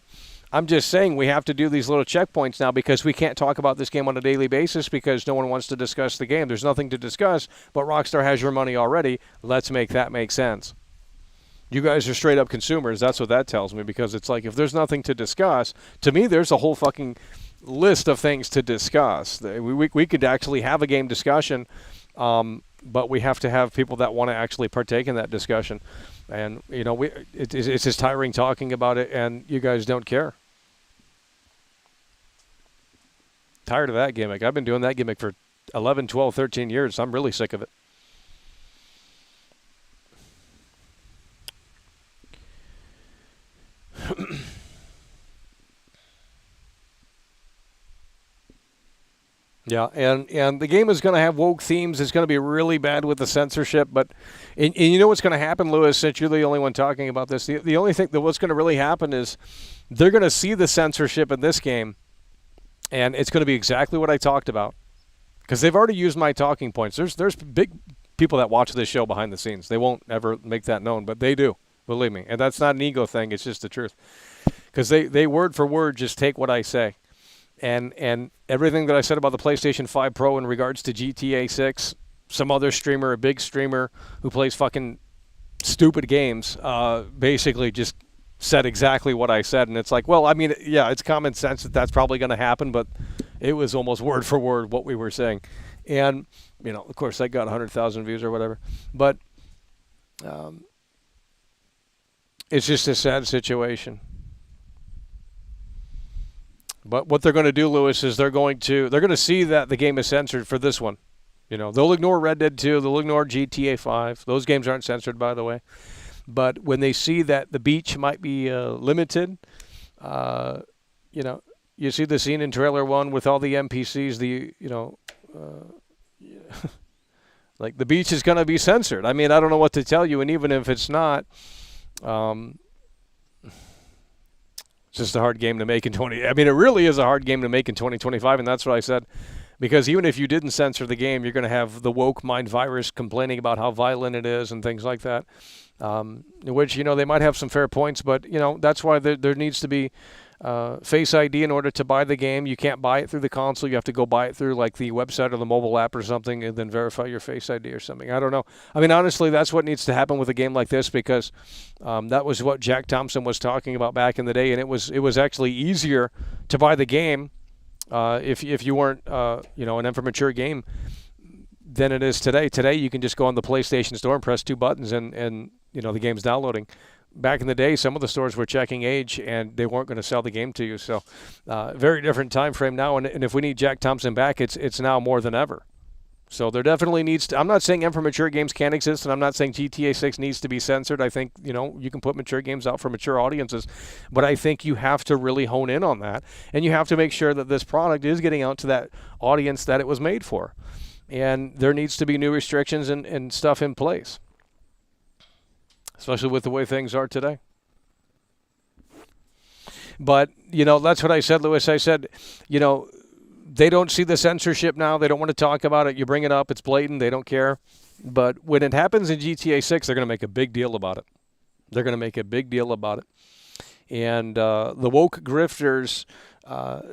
I'm just saying we have to do these little checkpoints now because we can't talk about this game on a daily basis because no one wants to discuss the game. There's nothing to discuss, but Rockstar has your money already. Let's make that make sense. You guys are straight up consumers. That's what that tells me, because it's like if there's nothing to discuss, to me there's a whole fucking list of things to discuss. We could actually have a game discussion, but we have to have people that want to actually partake in that discussion. And, you know, it's just tiring talking about it, and you guys don't care. Tired of that gimmick. I've been doing that gimmick for 11, 12, 13 years. I'm really sick of it. Yeah, and the game is going to have woke themes. It's going to be really bad with the censorship. But and you know what's going to happen, Lewis, since you're the only one talking about this? The only thing that what's going to really happen is they're going to see the censorship in this game, and it's going to be exactly what I talked about. Because they've already used my talking points. There's big people that watch this show behind the scenes. They won't ever make that known, but they do. Believe me. And that's not an ego thing. It's just the truth. Because they word for word just take what I say. And everything that I said about the PlayStation 5 Pro in regards to GTA 6, some other streamer, a big streamer who plays fucking stupid games, basically just said exactly what I said. And it's like, well, I mean, yeah, it's common sense that that's probably going to happen, but it was almost word for word what we were saying. And, you know, of course, I got 100,000 views or whatever. But it's just a sad situation. But what they're going to do, Lewis, is they're going to see that the game is censored for this one. You know, they'll ignore Red Dead 2, they'll ignore GTA 5. Those games aren't censored, by the way. But when they see that the beach might be limited, you know, you see the scene in trailer 1 with all the NPCs, like the beach is going to be censored. I mean, I don't know what to tell you, and even if it's not, it's just a hard game to make in I mean, it really is a hard game to make in 2025, and that's what I said. Because even if you didn't censor the game, you're going to have the woke mind virus complaining about how violent it is and things like that. Which, you know, they might have some fair points, but, you know, that's why there needs to be Face ID in order to buy the game. You can't buy it through the console. You have to go buy it through, like, the website or the mobile app or something and then verify your Face ID or something. I don't know. I mean, honestly, that's what needs to happen with a game like this, because that was what Jack Thompson was talking about back in the day, and it was actually easier to buy the game if you weren't, you know, an M for Mature game than it is today. Today, you can just go on the PlayStation Store and press 2 buttons and you know, the game's downloading. Back in the day, some of the stores were checking age, and they weren't going to sell the game to you. So, very different time frame now. And if we need Jack Thompson back, it's now more than ever. So there definitely needs to. I'm not saying M for Mature games can't exist, and I'm not saying GTA 6 needs to be censored. I think, you know, you can put mature games out for mature audiences, but I think you have to really hone in on that, and you have to make sure that this product is getting out to that audience that it was made for. And there needs to be new restrictions and stuff in place, especially with the way things are today. But, you know, that's what I said, Lewis. I said, you know, they don't see the censorship now. They don't want to talk about it. You bring it up, it's blatant. They don't care. But when it happens in GTA 6, they're going to make a big deal about it. They're going to make a big deal about it. And the woke grifters,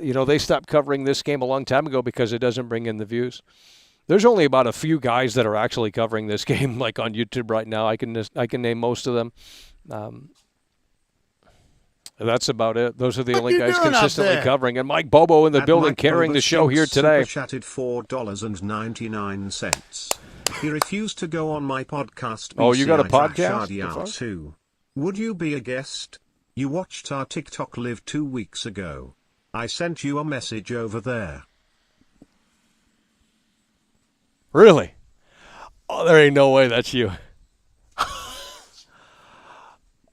you know, they stopped covering this game a long time ago because it doesn't bring in the views. There's only about a few guys that are actually covering this game, like on YouTube right now. I can name most of them. That's about it. Those are the What only you guys doing up consistently there? covering. And Mike Bobo in the At building Mike carrying the Bobo's show here today. Super chatted $4.99. He refused to go on my podcast. Oh, you got a BCI podcast? RDR too. Would you be a guest? You watched our TikTok live 2 weeks ago. I sent you a message over there. Really? Oh, there ain't no way that's you.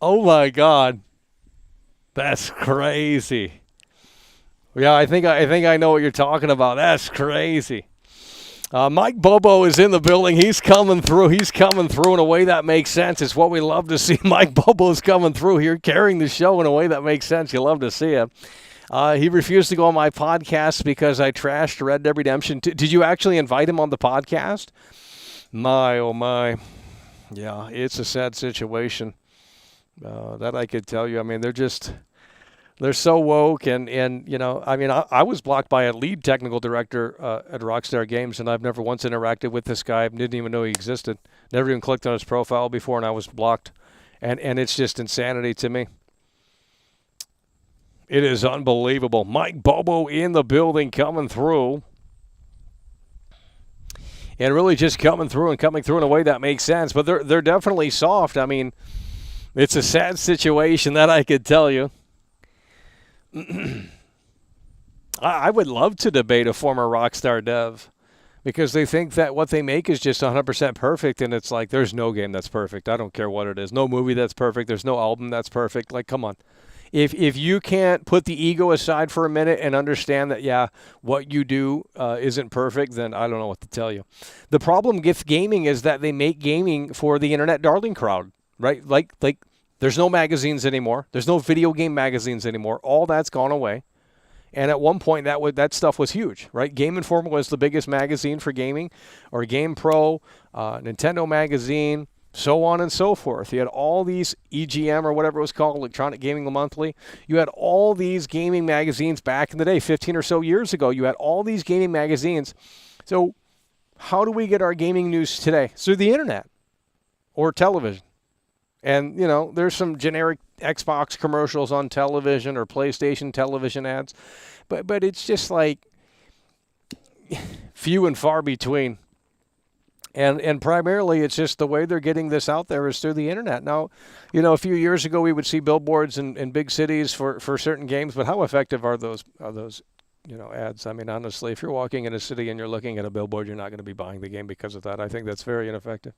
Oh my God. That's crazy. Yeah, I think I know what you're talking about. That's crazy. Mike Bobo is in the building. He's coming through. He's coming through in a way that makes sense. It's what we love to see. Mike Bobo's coming through here, carrying the show in a way that makes sense. You love to see it. He refused to go on my podcast because I trashed Red Dead Redemption 2. Did you actually invite him on the podcast? My, oh my. Yeah, it's a sad situation. That I could tell you. I mean, they're so woke, and you know, I mean, I was blocked by a lead technical director at Rockstar Games, and I've never once interacted with this guy. I didn't even know he existed. Never even clicked on his profile before, and I was blocked. And it's just insanity to me. It is unbelievable. Mike Bobo in the building, coming through. And really just coming through in a way that makes sense. But they're definitely soft. I mean, it's a sad situation, that I could tell you. I would love to debate a former Rockstar dev, because they think that what they make is just 100% perfect, and it's like, there's no game that's perfect. I don't care what it is. No movie that's perfect. There's no album that's perfect. Like, come on. If you can't put the ego aside for a minute and understand that, yeah, what you do isn't perfect, then I don't know what to tell you. The problem with gaming is that they make gaming for the internet darling crowd, right? Like there's no magazines anymore. There's no video game magazines anymore. All that's gone away. And at one point, that stuff was huge, right? Game Informer was the biggest magazine for gaming, or Game Pro, Nintendo Magazine, so on and so forth. You had all these EGM, or whatever it was called, Electronic Gaming Monthly. You had all these gaming magazines back in the day, 15 or so years ago. You had all these gaming magazines. So how do we get our gaming news today? Through the internet or television. And, you know, there's some generic Xbox commercials on television or PlayStation television ads. But it's just like few and far between. And primarily, it's just the way they're getting this out there is through the internet. Now, you know, a few years ago, we would see billboards in big cities for certain games, but how effective are those you know, ads? I mean, honestly, if you're walking in a city and you're looking at a billboard, you're not going to be buying the game because of that. I think that's very ineffective.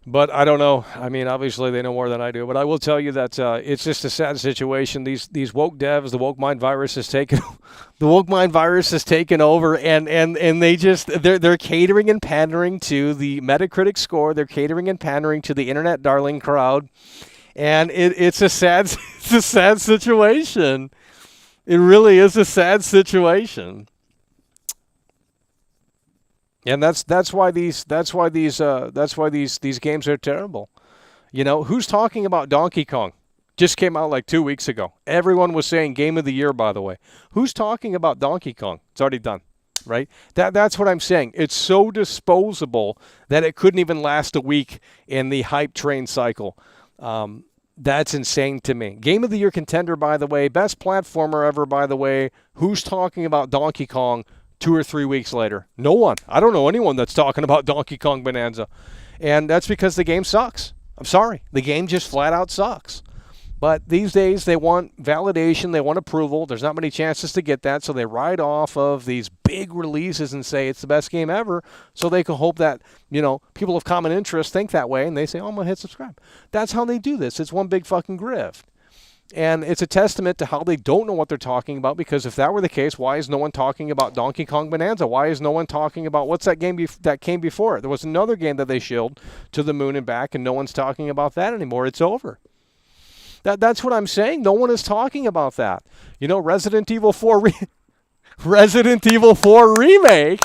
But I don't know. I mean, obviously they know more than I do. But I will tell you that it's just a sad situation. These woke devs, the woke mind virus has taken, over, and they're catering and pandering to the Metacritic score. They're catering and pandering to the internet darling crowd, and it's a sad situation. It really is a sad situation. And that's why these games are terrible. You know, who's talking about Donkey Kong? Just came out like 2 weeks ago. Everyone was saying Game of the Year, by the way. Who's talking about Donkey Kong? It's already done, right? That's what I'm saying. It's so disposable that it couldn't even last a week in the hype train cycle. That's insane to me. Game of the Year contender, by the way. Best platformer ever, by the way. Who's talking about Donkey Kong 2 or 3 weeks later? No one. I don't know anyone that's talking about Donkey Kong Bonanza. And that's because the game sucks. I'm sorry. The game just flat out sucks. But these days they want validation, they want approval. There's not many chances to get that, so they ride off of these big releases and say it's the best game ever, so they can hope that, you know, people of common interest think that way, and they say, oh, I'm going to hit subscribe. That's how they do this. It's one big fucking grift. And it's a testament to how they don't know what they're talking about, because if that were the case, why is no one talking about Donkey Kong Bonanza? Why is no one talking about what's that game that came before it? There was another game that they shilled to the moon and back, and no one's talking about that anymore. It's over. That's what I'm saying. No one is talking about that. You know, Resident Evil 4 remake.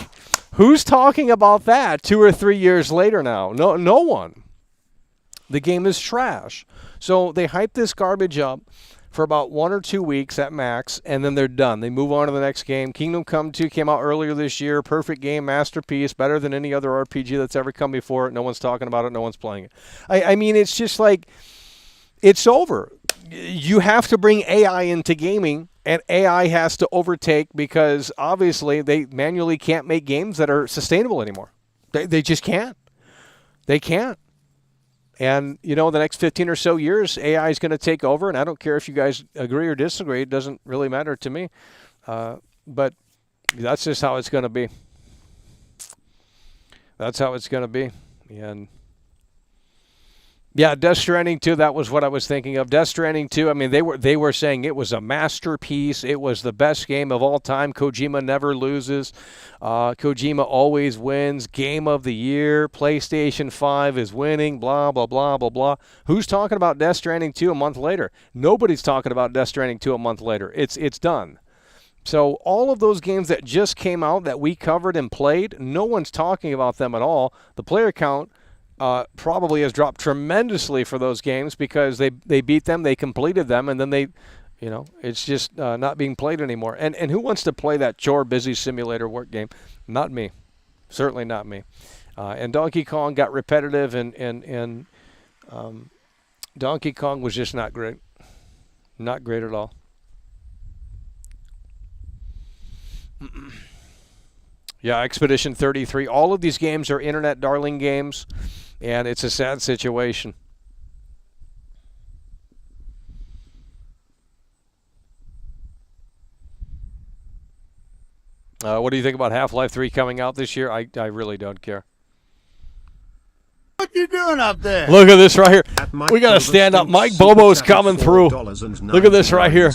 Who's talking about that 2 or 3 years later now? No one. The game is trash. So they hype this garbage up for about 1 or 2 weeks at max, and then they're done. They move on to the next game. Kingdom Come 2 came out earlier this year. Perfect game, masterpiece, better than any other RPG that's ever come before it. No one's talking about it. No one's playing it. I mean, it's just like, it's over. you have to bring AI into gaming, and AI has to overtake because obviously they manually can't make games that are sustainable anymore. They just can't. They can't. And, the next 15 or so years, AI is going to take over, and I don't care if you guys agree or disagree. It doesn't really matter to me. But that's just how it's going to be. That's how it's going to be. And yeah, Death Stranding 2, that was what I was thinking of. Death Stranding 2, I mean, they were saying it was a masterpiece. It was the best game of all time. Kojima never loses. Kojima always wins. Game of the year. PlayStation 5 is winning. Blah, blah, blah, blah, blah. Who's talking about Death Stranding 2 a month later? Nobody's talking about Death Stranding 2 a month later. It's done. So all of those games that just came out that we covered and played, no one's talking about them at all. The player count probably has dropped tremendously for those games because they beat them, they completed them, and then it's just not being played anymore. And who wants to play that chore busy simulator work game? Not me. Certainly not me. And Donkey Kong got repetitive, and Donkey Kong was just not great. Not great at all. Yeah, Expedition 33. All of these games are internet darling games, and it's a sad situation. What do you think about Half-Life 3 coming out this year? I really don't care. What you doing up there? Look at this right here. We got to stand up. Mike Bobo's coming through. Look at this right here.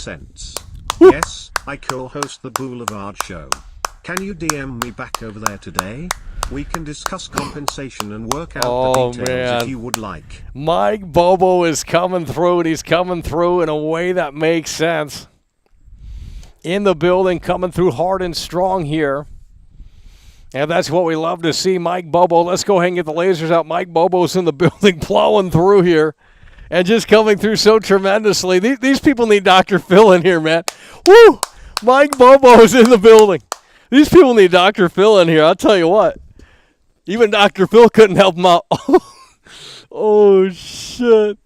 Yes, I co-host the Boulevard Show. Can you DM me back over there today? We can discuss compensation and work out the details if you would like. Mike Bobo is coming through, and he's coming through in a way that makes sense. In the building, coming through hard and strong here. And that's what we love to see, Mike Bobo. Let's go ahead and get the lasers out. Mike Bobo's in the building plowing through here and just coming through so tremendously. These people need Dr. Phil in here, man. Woo! Mike Bobo's in the building. These people need Dr. Phil in here. I'll tell you what. Even Dr. Phil couldn't help them out. Oh, shit.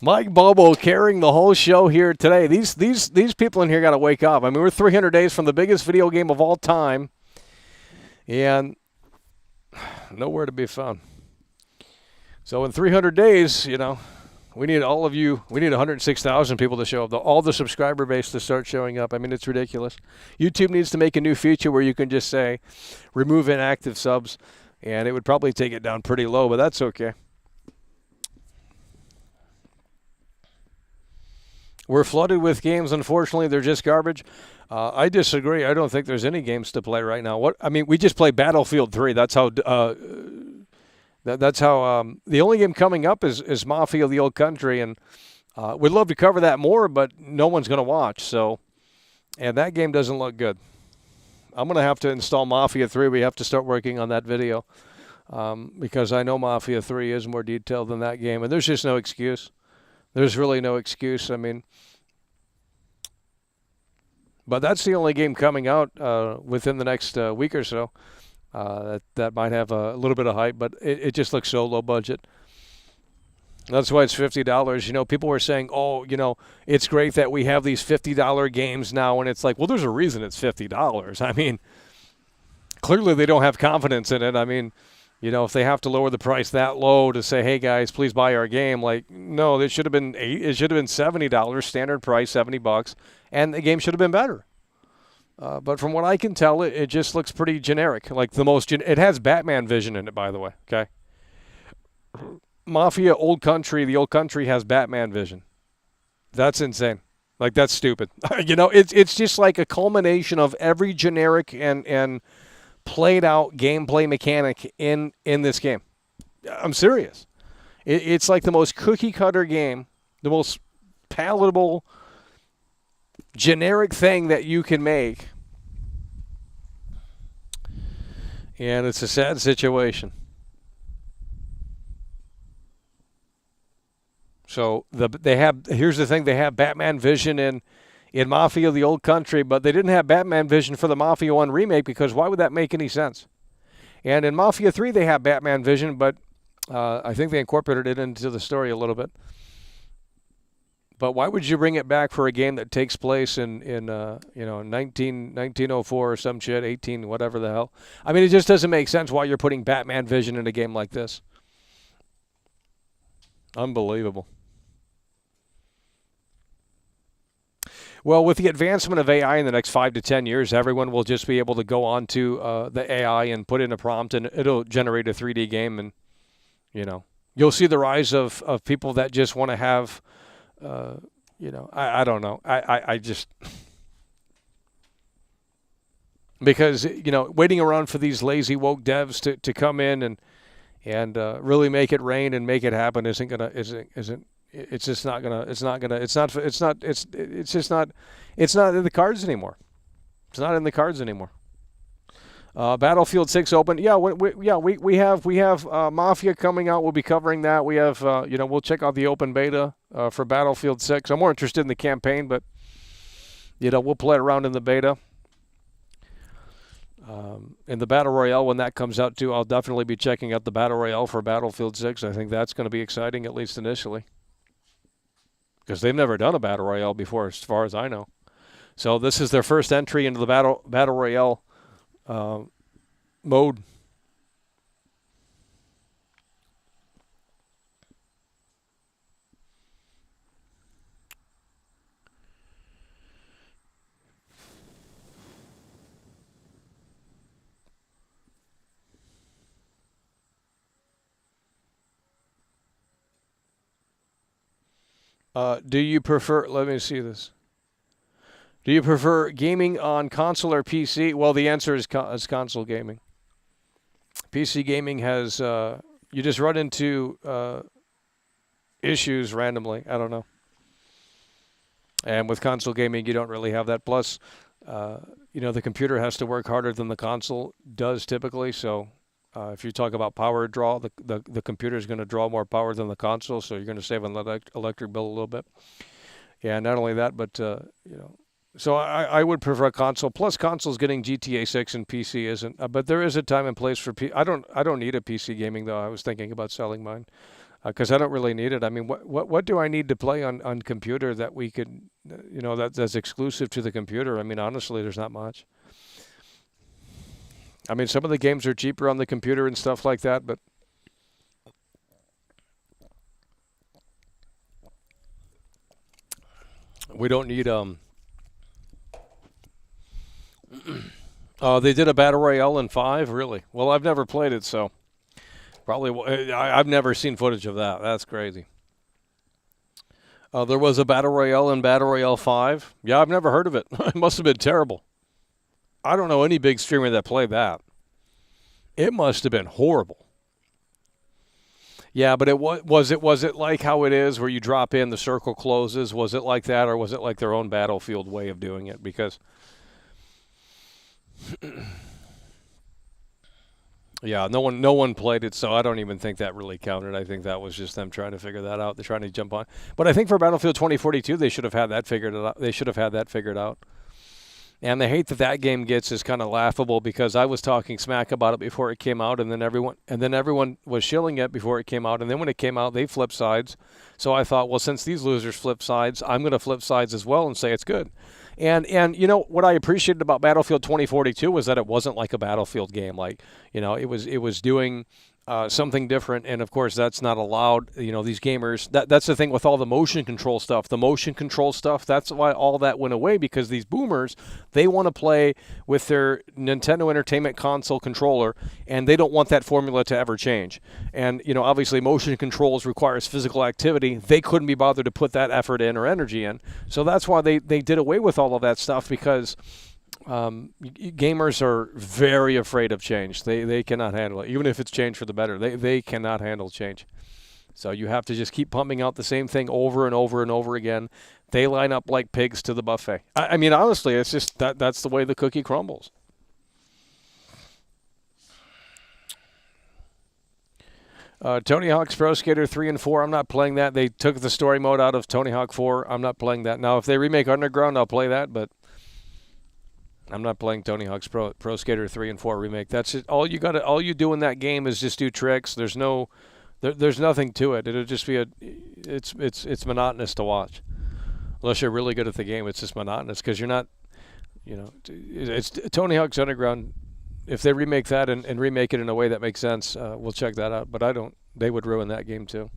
Mike Bobo carrying the whole show here today. These people in here got to wake up. I mean, we're 300 days from the biggest video game of all time. And nowhere to be found. So in 300 days, we need all of you. We need 106,000 people to show up. All the subscriber base to start showing up. I mean, it's ridiculous. YouTube needs to make a new feature where you can just say, remove inactive subs, and it would probably take it down pretty low, but that's okay. We're flooded with games. Unfortunately, they're just garbage. I disagree. I don't think there's any games to play right now. We just played Battlefield 3. That's how. That's how the only game coming up is Mafia: The Old Country, and we'd love to cover that more, but no one's going to watch. So, and that game doesn't look good. I'm going to have to install Mafia 3. We have to start working on that video because I know Mafia 3 is more detailed than that game, and there's just no excuse. There's really no excuse. I mean, but that's the only game coming out within the next week or so. That might have a little bit of hype, but it just looks so low budget. That's why it's $50. People were saying, it's great that we have these $50 games now, and it's like, well, there's a reason it's $50. I mean, clearly they don't have confidence in it. I mean, if they have to lower the price that low to say, hey guys, please buy our game, no, it should have been it should have been $70, standard price, $70, and the game should have been better. But from what I can tell, it just looks pretty generic. It has Batman vision in it, by the way. Okay. Mafia Old Country, the Old Country has Batman vision. That's insane. That's stupid. It's just like a culmination of every generic and played out gameplay mechanic in this game. I'm serious. It's like the most cookie cutter game, the most palatable generic thing that you can make. And it's a sad situation. So here's the thing, they have Batman vision in Mafia: The Old Country, but they didn't have Batman vision for the Mafia 1 remake because why would that make any sense? And in Mafia 3 they have Batman vision, but I think they incorporated it into the story a little bit. But why would you bring it back for a game that takes place in 1904 or some shit, 18, whatever the hell? I mean, it just doesn't make sense why you're putting Batman Vision in a game like this. Unbelievable. Well, with the advancement of AI in the next 5 to 10 years, everyone will just be able to go onto the AI and put in a prompt, and it'll generate a 3D game. And, you'll see the rise of people that just want to have, I don't know. I just, because, waiting around for these lazy woke devs to come in and really make it rain and make it happen it's just not in the cards anymore. It's not in the cards anymore. Battlefield 6 open. Yeah, we have Mafia coming out. We'll be covering that. We have we'll check out the open beta for Battlefield 6. I'm more interested in the campaign, but we'll play around in the beta. In the Battle Royale, when that comes out too, I'll definitely be checking out the Battle Royale for Battlefield 6. I think that's going to be exciting, at least initially, because they've never done a Battle Royale before, as far as I know. So this is their first entry into the Battle Royale mode. Do you prefer, let me see this. Do you prefer gaming on console or PC? Well, the answer is console gaming. PC gaming has, you just run into issues randomly. I don't know. And with console gaming, you don't really have that. Plus, the computer has to work harder than the console does typically. So if you talk about power draw, the computer is going to draw more power than the console. So you're going to save on the electric bill a little bit. Yeah, not only that, but, so I would prefer a console. Plus, console's getting GTA 6 and PC isn't. But there is a time and place for I don't need a PC gaming though. I was thinking about selling mine because I don't really need it. I mean, what do I need to play on computer that we could, that's exclusive to the computer? I mean, honestly, there's not much. I mean, some of the games are cheaper on the computer and stuff like that, but we don't need they did a Battle Royale in 5, really? Well, I've never played it, so probably I've never seen footage of that. That's crazy. There was a Battle Royale in Battle Royale 5. Yeah, I've never heard of it. It must have been terrible. I don't know any big streamer that played that. It must have been horrible. Yeah, but was it like how it is where you drop in, the circle closes? Was it like that, or was it like their own Battlefield way of doing it? Because yeah, no one played it, so I don't even think that really counted. I think that was just them trying to figure that out. They're trying to jump on. But I think for Battlefield 2042, they should have had that figured out. They should have had that figured out. And the hate that game gets is kind of laughable because I was talking smack about it before it came out, and then everyone was shilling it before it came out, and then when it came out, they flipped sides. So I thought, well, since these losers flip sides, I'm going to flip sides as well and say it's good. And what I appreciated about Battlefield 2042 was that it wasn't like a Battlefield game. Like, it was doing something different, and of course that's not allowed. These gamers, that's the thing with all the motion control stuff. The motion control stuff, that's why all that went away, because these boomers, they want to play with their Nintendo Entertainment Console controller, and they don't want that formula to ever change. And obviously motion controls requires physical activity. They couldn't be bothered to put that effort in or energy in. So that's why they did away with all of that stuff, because gamers are very afraid of change. They cannot handle it, even if it's change for the better. They cannot handle change. So you have to just keep pumping out the same thing over and over and over again. They line up like pigs to the buffet. I mean, honestly, it's just that's the way the cookie crumbles. Tony Hawk's Pro Skater 3 and 4, I'm not playing that. They took the story mode out of Tony Hawk 4. I'm not playing that. Now, if they remake Underground, I'll play that, but I'm not playing Tony Hawk's Pro Skater 3 and 4 remake. That's it. All you do in that game is just do tricks. There's nothing to it. It'll just be it's monotonous to watch. unless you're really good at the game. It's just monotonous because you're not, you know, it's Tony Hawk's Underground. If they remake that and remake it in a way that makes sense, we'll check that out. But I don't. They would ruin that game too.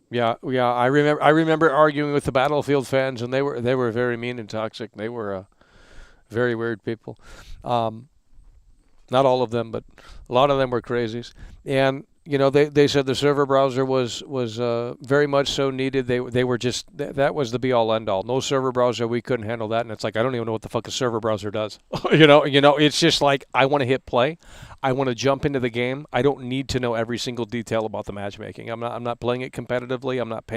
Yeah. I remember arguing with the Battlefield fans, and they were very mean and toxic. They were very weird people. Not all of them, but a lot of them were crazies. And you know, they said the server browser was very much so needed. They were just that was the be all end all. No server browser, we couldn't handle that. And it's like I don't even know what the fuck a server browser does. you know, it's just like I want to hit play. I want to jump into the game. I don't need to know every single detail about the matchmaking. I'm not playing it competitively. I'm not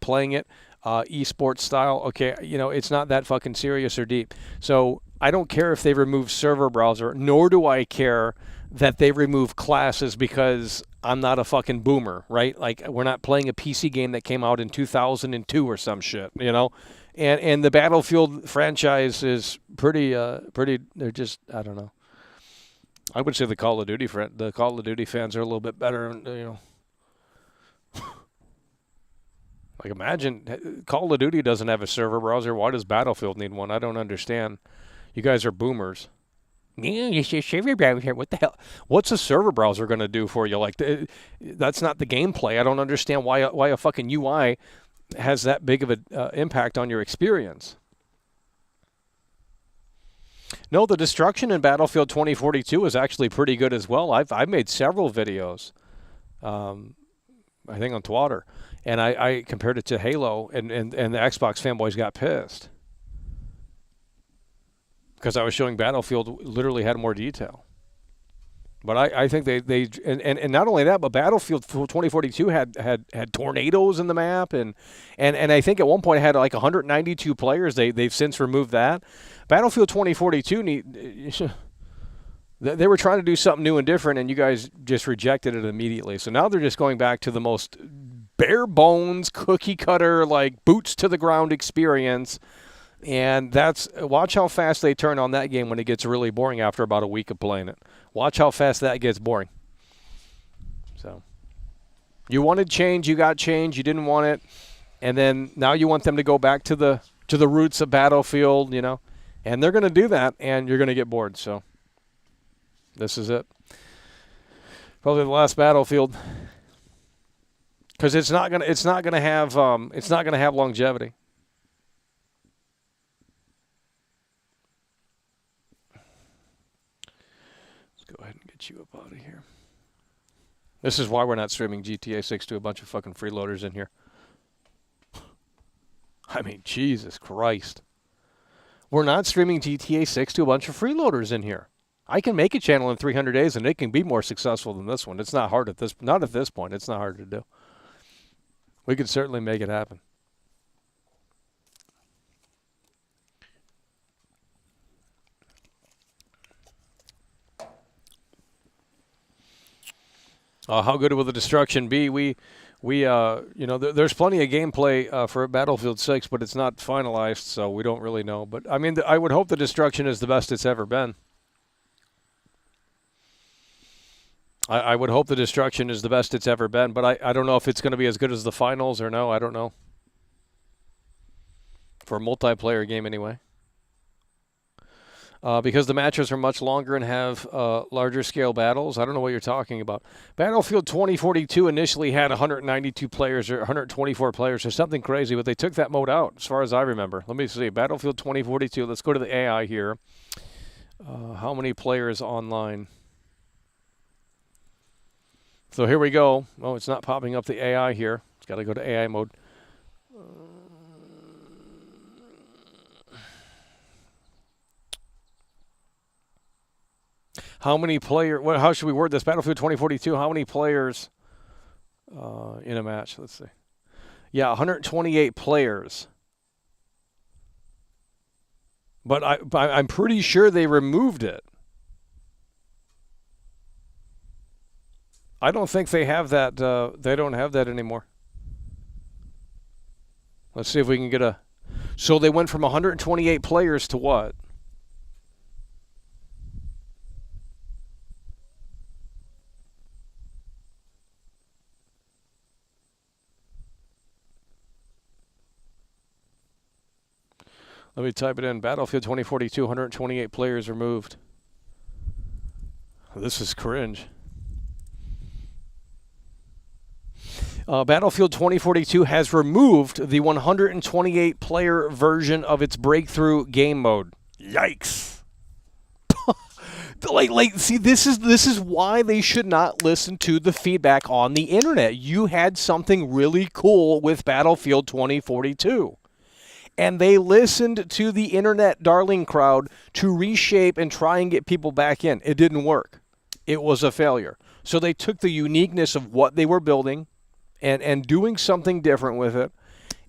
playing it esports style. Okay, you know, it's not that fucking serious or deep. So I don't care if they remove server browser, nor do I care that they remove classes because I'm not a fucking boomer, right? Like we're not playing a PC game that came out in 2002 or some shit, you know? And the Battlefield franchise is pretty they're just, I don't know. I would say the Call of Duty fans are a little bit better, you know. Like imagine Call of Duty doesn't have a server browser. Why does Battlefield need one? I don't understand. You guys are boomers. Yeah, you should server browser. What the hell? What's a server browser going to do for you? Like, that's not the gameplay. I don't understand why a fucking UI has that big of an impact on your experience. No, the destruction in Battlefield 2042 is actually pretty good as well. I've made several videos, I think on Twitter, and I compared it to Halo, and the Xbox fanboys got pissed. Because I was showing Battlefield literally had more detail. But I think they and not only that, but Battlefield 2042 had tornadoes in the map, and I think at one point it had like 192 players. They've since removed that. Battlefield 2042 they were trying to do something new and different, and you guys just rejected it immediately. So now they're just going back to the most bare bones, cookie cutter, like boots to the ground experience. And watch how fast they turn on that game when it gets really boring after about a week of playing it. Watch how fast that gets boring. So, you wanted change, you got change, you didn't want it, and then now you want them to go back to the roots of Battlefield, you know, and they're going to do that, and you're going to get bored. So, this is it. Probably the last Battlefield, because it's not gonna have longevity. Go ahead and get you up out of here. This is why we're not streaming GTA 6 to a bunch of fucking freeloaders in here. I mean, Jesus Christ. We're not streaming GTA 6 to a bunch of freeloaders in here. I can make a channel in 300 days and it can be more successful than this one. It's not hard not at this point. It's not hard to do. We could certainly make it happen. How good will the destruction be? We you know, there's plenty of gameplay for Battlefield 6, but it's not finalized, so we don't really know. But I mean, I would hope the destruction is the best it's ever been. I would hope the destruction is the best it's ever been, but I don't know if it's going to be as good as the finals or no. I don't know. For a multiplayer game, anyway. Because the matches are much longer and have larger scale battles. I don't know what you're talking about. Battlefield 2042 initially had 192 players or 124 players or something crazy, but they took that mode out as far as I remember. Let me see. Battlefield 2042. Let's go to the AI here. How many players online? So here we go. Oh, it's not popping up the AI here. It's got to go to AI mode. How many players? Well, how should we word this? Battlefield 2042. How many players in a match? Let's see. Yeah, 128 players. But I'm pretty sure they removed it. I don't think they have that. They don't have that anymore. Let's see if we can get a So they went from 128 players to what? Let me type it in. Battlefield 2042, 128 players removed. This is cringe. Battlefield 2042 has removed the 128 player version of its breakthrough game mode. Yikes. See, this is why they should not listen to the feedback on the internet. You had something really cool with Battlefield 2042. And they listened to the internet darling crowd to reshape and try and get people back in. It didn't work. It was a failure. So they took the uniqueness of what they were building and doing something different with it.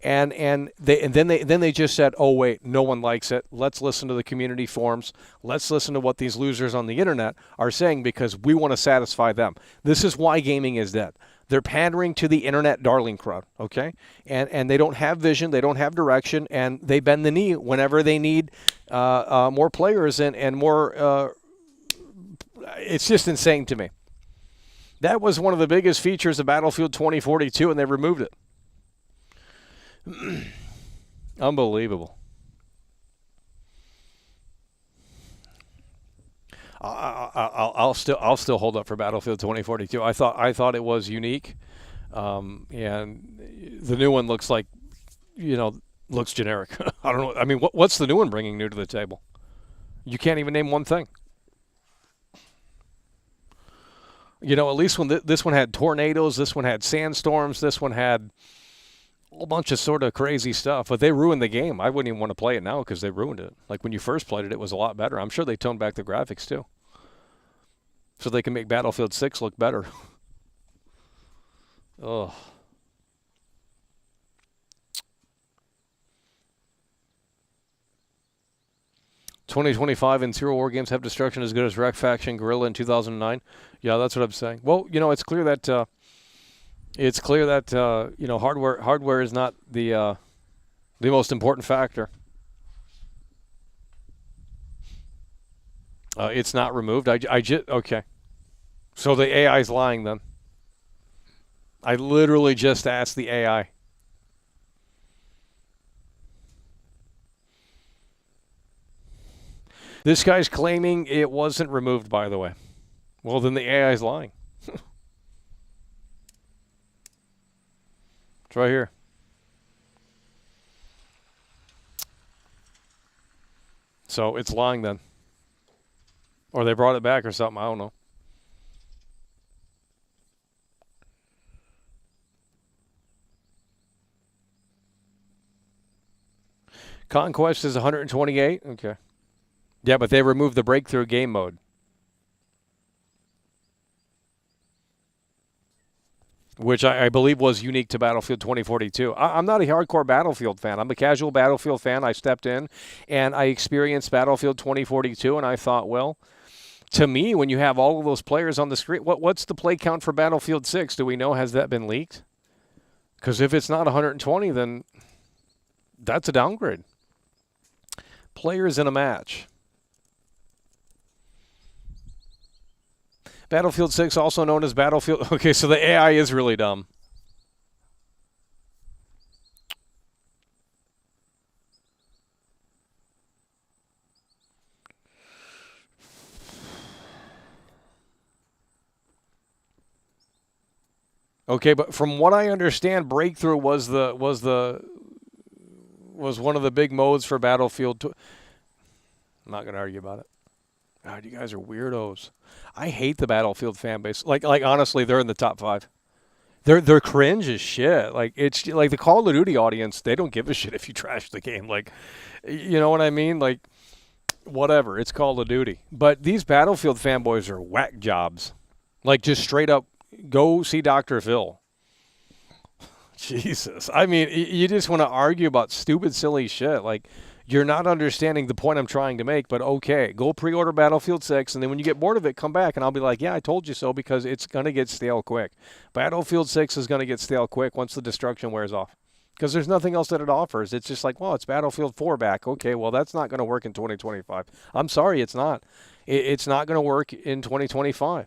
And then they just said, oh, wait, no one likes it. Let's listen to the community forums. Let's listen to what these losers on the internet are saying because we want to satisfy them. This is why gaming is dead. They're pandering to the internet darling crowd, okay? And they don't have vision, they don't have direction, and they bend the knee whenever they need more players and more. It's just insane to me. That was one of the biggest features of Battlefield 2042, and they removed it. Unbelievable. I'll still hold up for Battlefield 2042. I thought it was unique, and the new one looks like, looks generic. I don't know. I mean, what's the new one bringing new to the table? You can't even name one thing. At least when this one had tornadoes, this one had sandstorms, this one had a whole bunch of sort of crazy stuff, but they ruined the game. I wouldn't even want to play it now because they ruined it. Like when you first played it, it was a lot better. I'm sure they toned back the graphics too, so they can make Battlefield 6 look better. Ugh. "2025 and Zero War games have destruction as good as Wreck Faction Guerrilla in 2009. Yeah, that's what I'm saying. Well, it's clear that hardware is not the most important factor. It's not removed. Okay. So the AI is lying then. I literally just asked the AI. This guy's claiming it wasn't removed, by the way. Well, then the AI is lying. It's right here. So it's lying then. Or they brought it back or something. I don't know. Conquest is 128. Okay. Yeah, but they removed the breakthrough game mode. Which I believe was unique to Battlefield 2042. I'm not a hardcore Battlefield fan. I'm a casual Battlefield fan. I stepped in and I experienced Battlefield 2042, and I thought, well, to me, when you have all of those players on the screen, what's the play count for Battlefield 6? Do we know? Has that been leaked? Because if it's not 120, then that's a downgrade. Players in a match. Battlefield 6, also known as Battlefield... Okay, so the AI is really dumb. Okay, but from what I understand, Breakthrough was one of the big modes for Battlefield 2. I'm not going to argue about it. God, you guys are weirdos. I hate the Battlefield fan base. Like honestly, they're in the top 5. They're cringe as shit. Like it's like the Call of Duty audience, they don't give a shit if you trash the game. Like, you know what I mean? Like, whatever. It's Call of Duty. But these Battlefield fanboys are whack jobs. Like just straight up, go see Dr. Phil. Jesus. I mean, you just want to argue about stupid, silly shit. Like, you're not understanding the point I'm trying to make, but okay, go pre-order Battlefield 6, and then when you get bored of it, come back, and I'll be like, yeah, I told you so, because it's going to get stale quick. Battlefield 6 is going to get stale quick once the destruction wears off. because there's nothing else that it offers. It's just like, well, it's Battlefield 4 back. Okay, well, that's not going to work in 2025. I'm sorry, it's not. It's not going to work in 2025.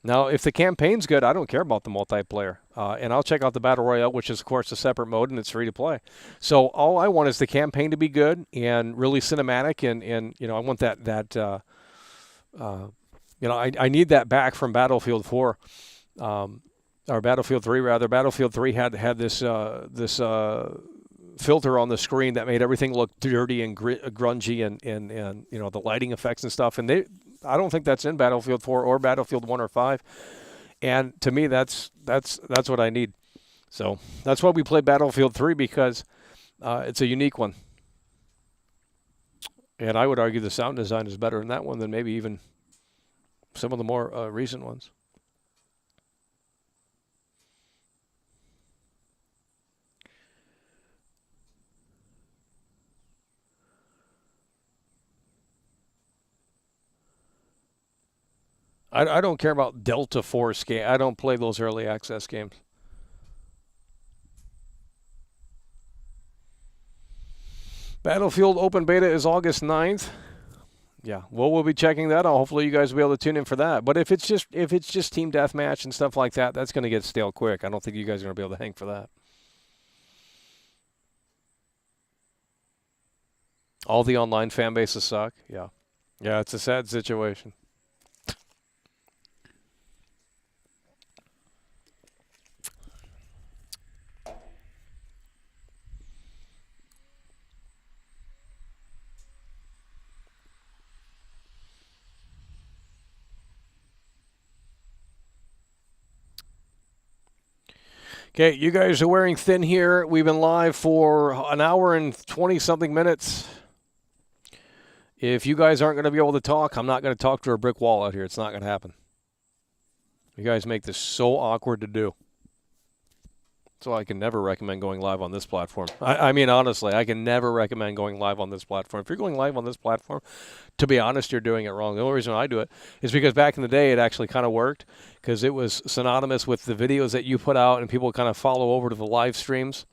Now, if the campaign's good, I don't care about the multiplayer. And I'll check out the Battle Royale, which is, of course, a separate mode, and it's free to play. So all I want is the campaign to be good and really cinematic, and I want that I need that back from Battlefield 4, or Battlefield 3, rather. Battlefield 3 had this filter on the screen that made everything look dirty and grungy, and the lighting effects and stuff. And I don't think that's in Battlefield 4 or Battlefield 1 or 5. And to me, that's what I need. So that's why we play Battlefield 3, because it's a unique one. And I would argue the sound design is better in that one than maybe even some of the more recent ones. I don't care about Delta Force game. I don't play those early access games. Battlefield Open Beta is August 9th. Yeah, well, we'll be checking that out. Hopefully you guys will be able to tune in for that. But if it's just team deathmatch and stuff like that, that's going to get stale quick. I don't think you guys are going to be able to hang for that. All the online fan bases suck. Yeah. Yeah, it's a sad situation. Okay, you guys are wearing thin here. We've been live for an hour and 20-something minutes. If you guys aren't going to be able to talk, I'm not going to talk to a brick wall out here. It's not going to happen. You guys make this so awkward to do. So I can never recommend going live on this platform. I mean, honestly, I can never recommend going live on this platform. If you're going live on this platform, to be honest, you're doing it wrong. The only reason I do it is because back in the day, it actually kind of worked, because it was synonymous with the videos that you put out, and people kind of follow over to the live streams.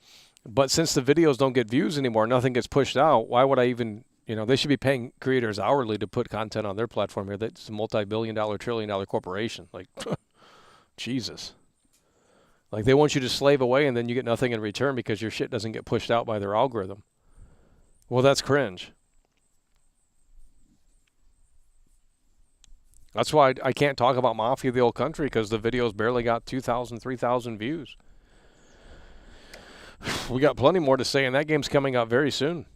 But since the videos don't get views anymore, nothing gets pushed out, why would I even, they should be paying creators hourly to put content on their platform here. That's a multi-billion-dollar, trillion-dollar corporation. Like, Jesus. Like, they want you to slave away, and then you get nothing in return because your shit doesn't get pushed out by their algorithm. Well, that's cringe. That's why I can't talk about Mafia of the Old Country, because the videos barely got 2,000, 3,000 views. We got plenty more to say, and that game's coming out very soon.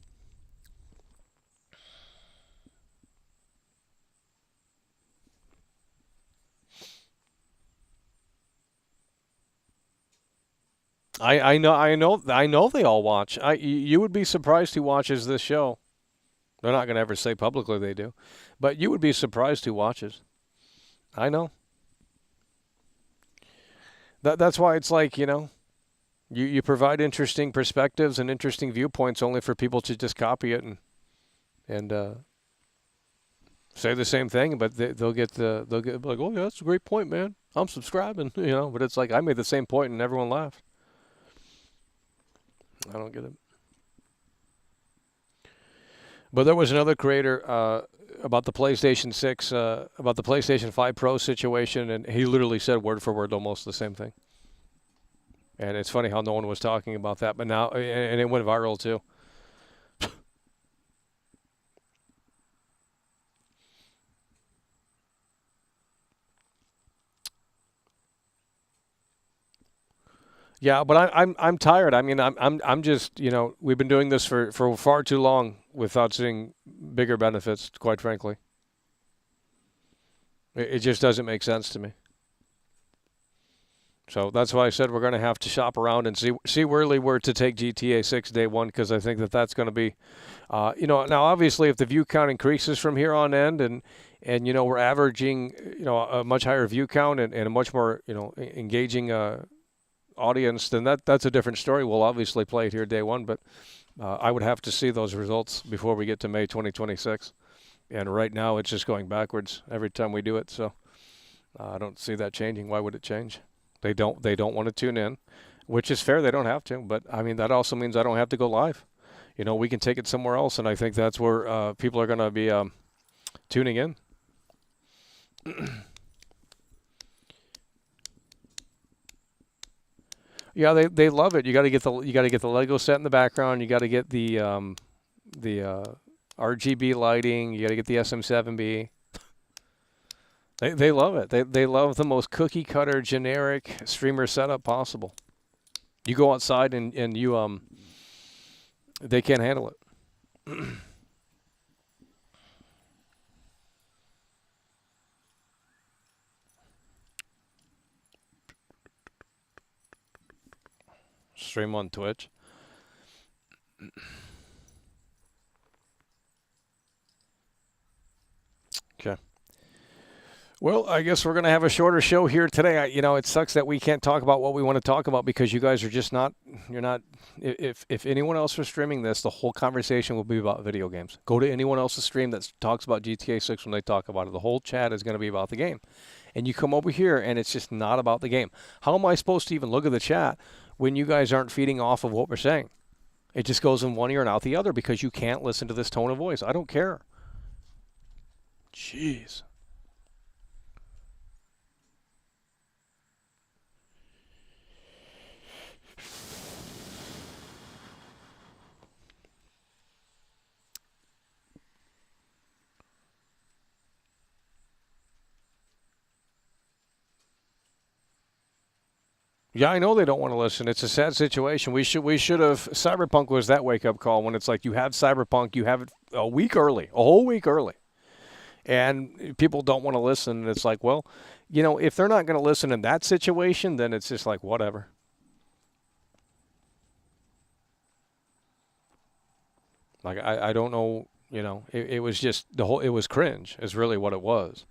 I know they all watch. You would be surprised who watches this show. They're not going to ever say publicly they do, but you would be surprised who watches. I know. That's why it's like, you provide interesting perspectives and interesting viewpoints only for people to just copy it and say the same thing, but they'll get like, oh yeah, that's a great point, man. I'm subscribing, But it's like, I made the same point and everyone laughed. I don't get it. But there was another creator about the PlayStation 6, about the PlayStation 5 Pro situation, and he literally said word for word almost the same thing. And it's funny how no one was talking about that, but now, and it went viral too. Yeah, but I'm tired. I mean, I'm just, we've been doing this for far too long without seeing bigger benefits, quite frankly. It just doesn't make sense to me. So that's why I said we're going to have to shop around and see where really we're to take GTA 6 day one, because I think that's going to be, now obviously if the view count increases from here on end and we're averaging, a much higher view count and a much more, engaging audience, then that's a different story. We'll obviously play it here day one, but I would have to see those results before we get to May 2026. And right now it's just going backwards every time we do it. So I don't see that changing. Why would it change? They don't want to tune in. which is fair. They don't have to, but I mean that also means I don't have to go live. You know, we can take it somewhere else, and I think that's where people are going to be tuning in. Yeah, they love it. You got to get the Lego set in the background. You got to get the RGB lighting. You got to get the SM7B. They love it. They love the most cookie cutter generic streamer setup possible. You go outside and you they can't handle it. Stream on Twitch. Okay. Well, I guess we're going to have a shorter show here today. You know, it sucks that we can't talk about what we want to talk about because you guys are just not, you're not, if anyone else was streaming this, the whole conversation will be about video games. Go to anyone else's stream that talks about GTA 6 when they talk about it. The whole chat is going to be about the game. And you come over here and it's just not about the game. How am I supposed to even look at the chat when you guys aren't feeding off of what we're saying? It just goes in one ear and out the other because you can't listen to this tone of voice. I don't care. Jeez. Yeah, I know they don't want to listen. It's a sad situation. We should have. Cyberpunk was that wake up call when it's like you have Cyberpunk, you have it a whole week early, and people don't want to listen. And it's like, well, you know, if they're not going to listen in that situation, then it's just like whatever. Like I don't know. You know, it was just it was cringe. Is really what it was.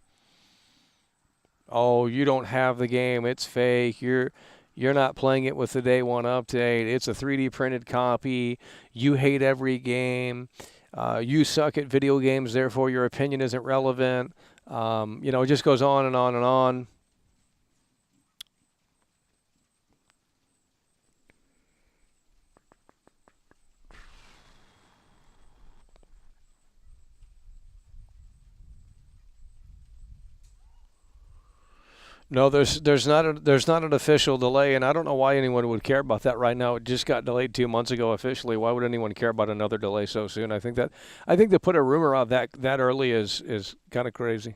Oh, you don't have the game. It's fake. You're not playing it with the day one update. It's a 3D printed copy. You hate every game. You suck at video games, therefore your opinion isn't relevant. You know, it just goes on and on and on. No, there's not an official delay, and I don't know why anyone would care about that right now. It just got delayed 2 months ago officially. Why would anyone care about another delay so soon? I think to put a rumor out that early is kind of crazy.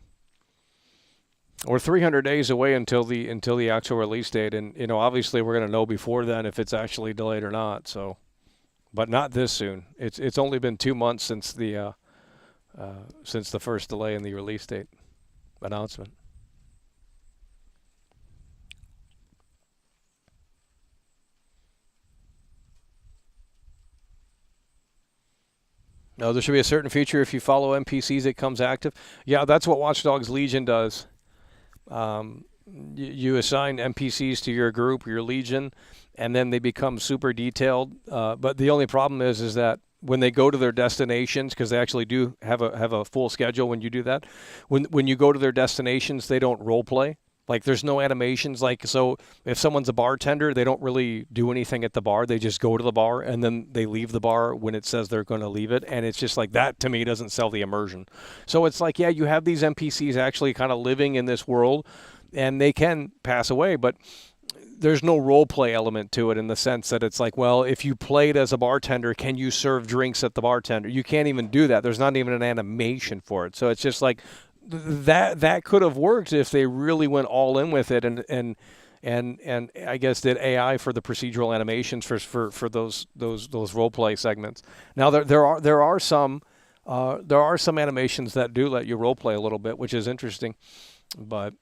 We're 300 days away until the actual release date, and you know obviously we're going to know before then if it's actually delayed or not. So, but not this soon. It's only been 2 months since the first delay in the release date announcement. No, there should be a certain feature if you follow NPCs, it comes active. Yeah, that's what Watch Dogs Legion does. You assign NPCs to your group, your Legion, and then they become super detailed. But the only problem is that when they go to their destinations, because they actually do have a full schedule when you do that, when you go to their destinations, they don't role play. Like there's no animations. Like, so if someone's a bartender, they don't really do anything at the bar. They just go to the bar and then they leave the bar when it says they're going to leave it. And it's just like that to me doesn't sell the immersion. So it's like, yeah, you have these NPCs actually kind of living in this world and they can pass away, but there's no role play element to it in the sense that it's like, well, if you played as a bartender, can you serve drinks at the bartender? You can't even do that. There's not even an animation for it. So it's just like, that could have worked if they really went all in with it and I guess did AI for the procedural animations for those role play segments. Now there are some animations that do let you role play a little bit, which is interesting, but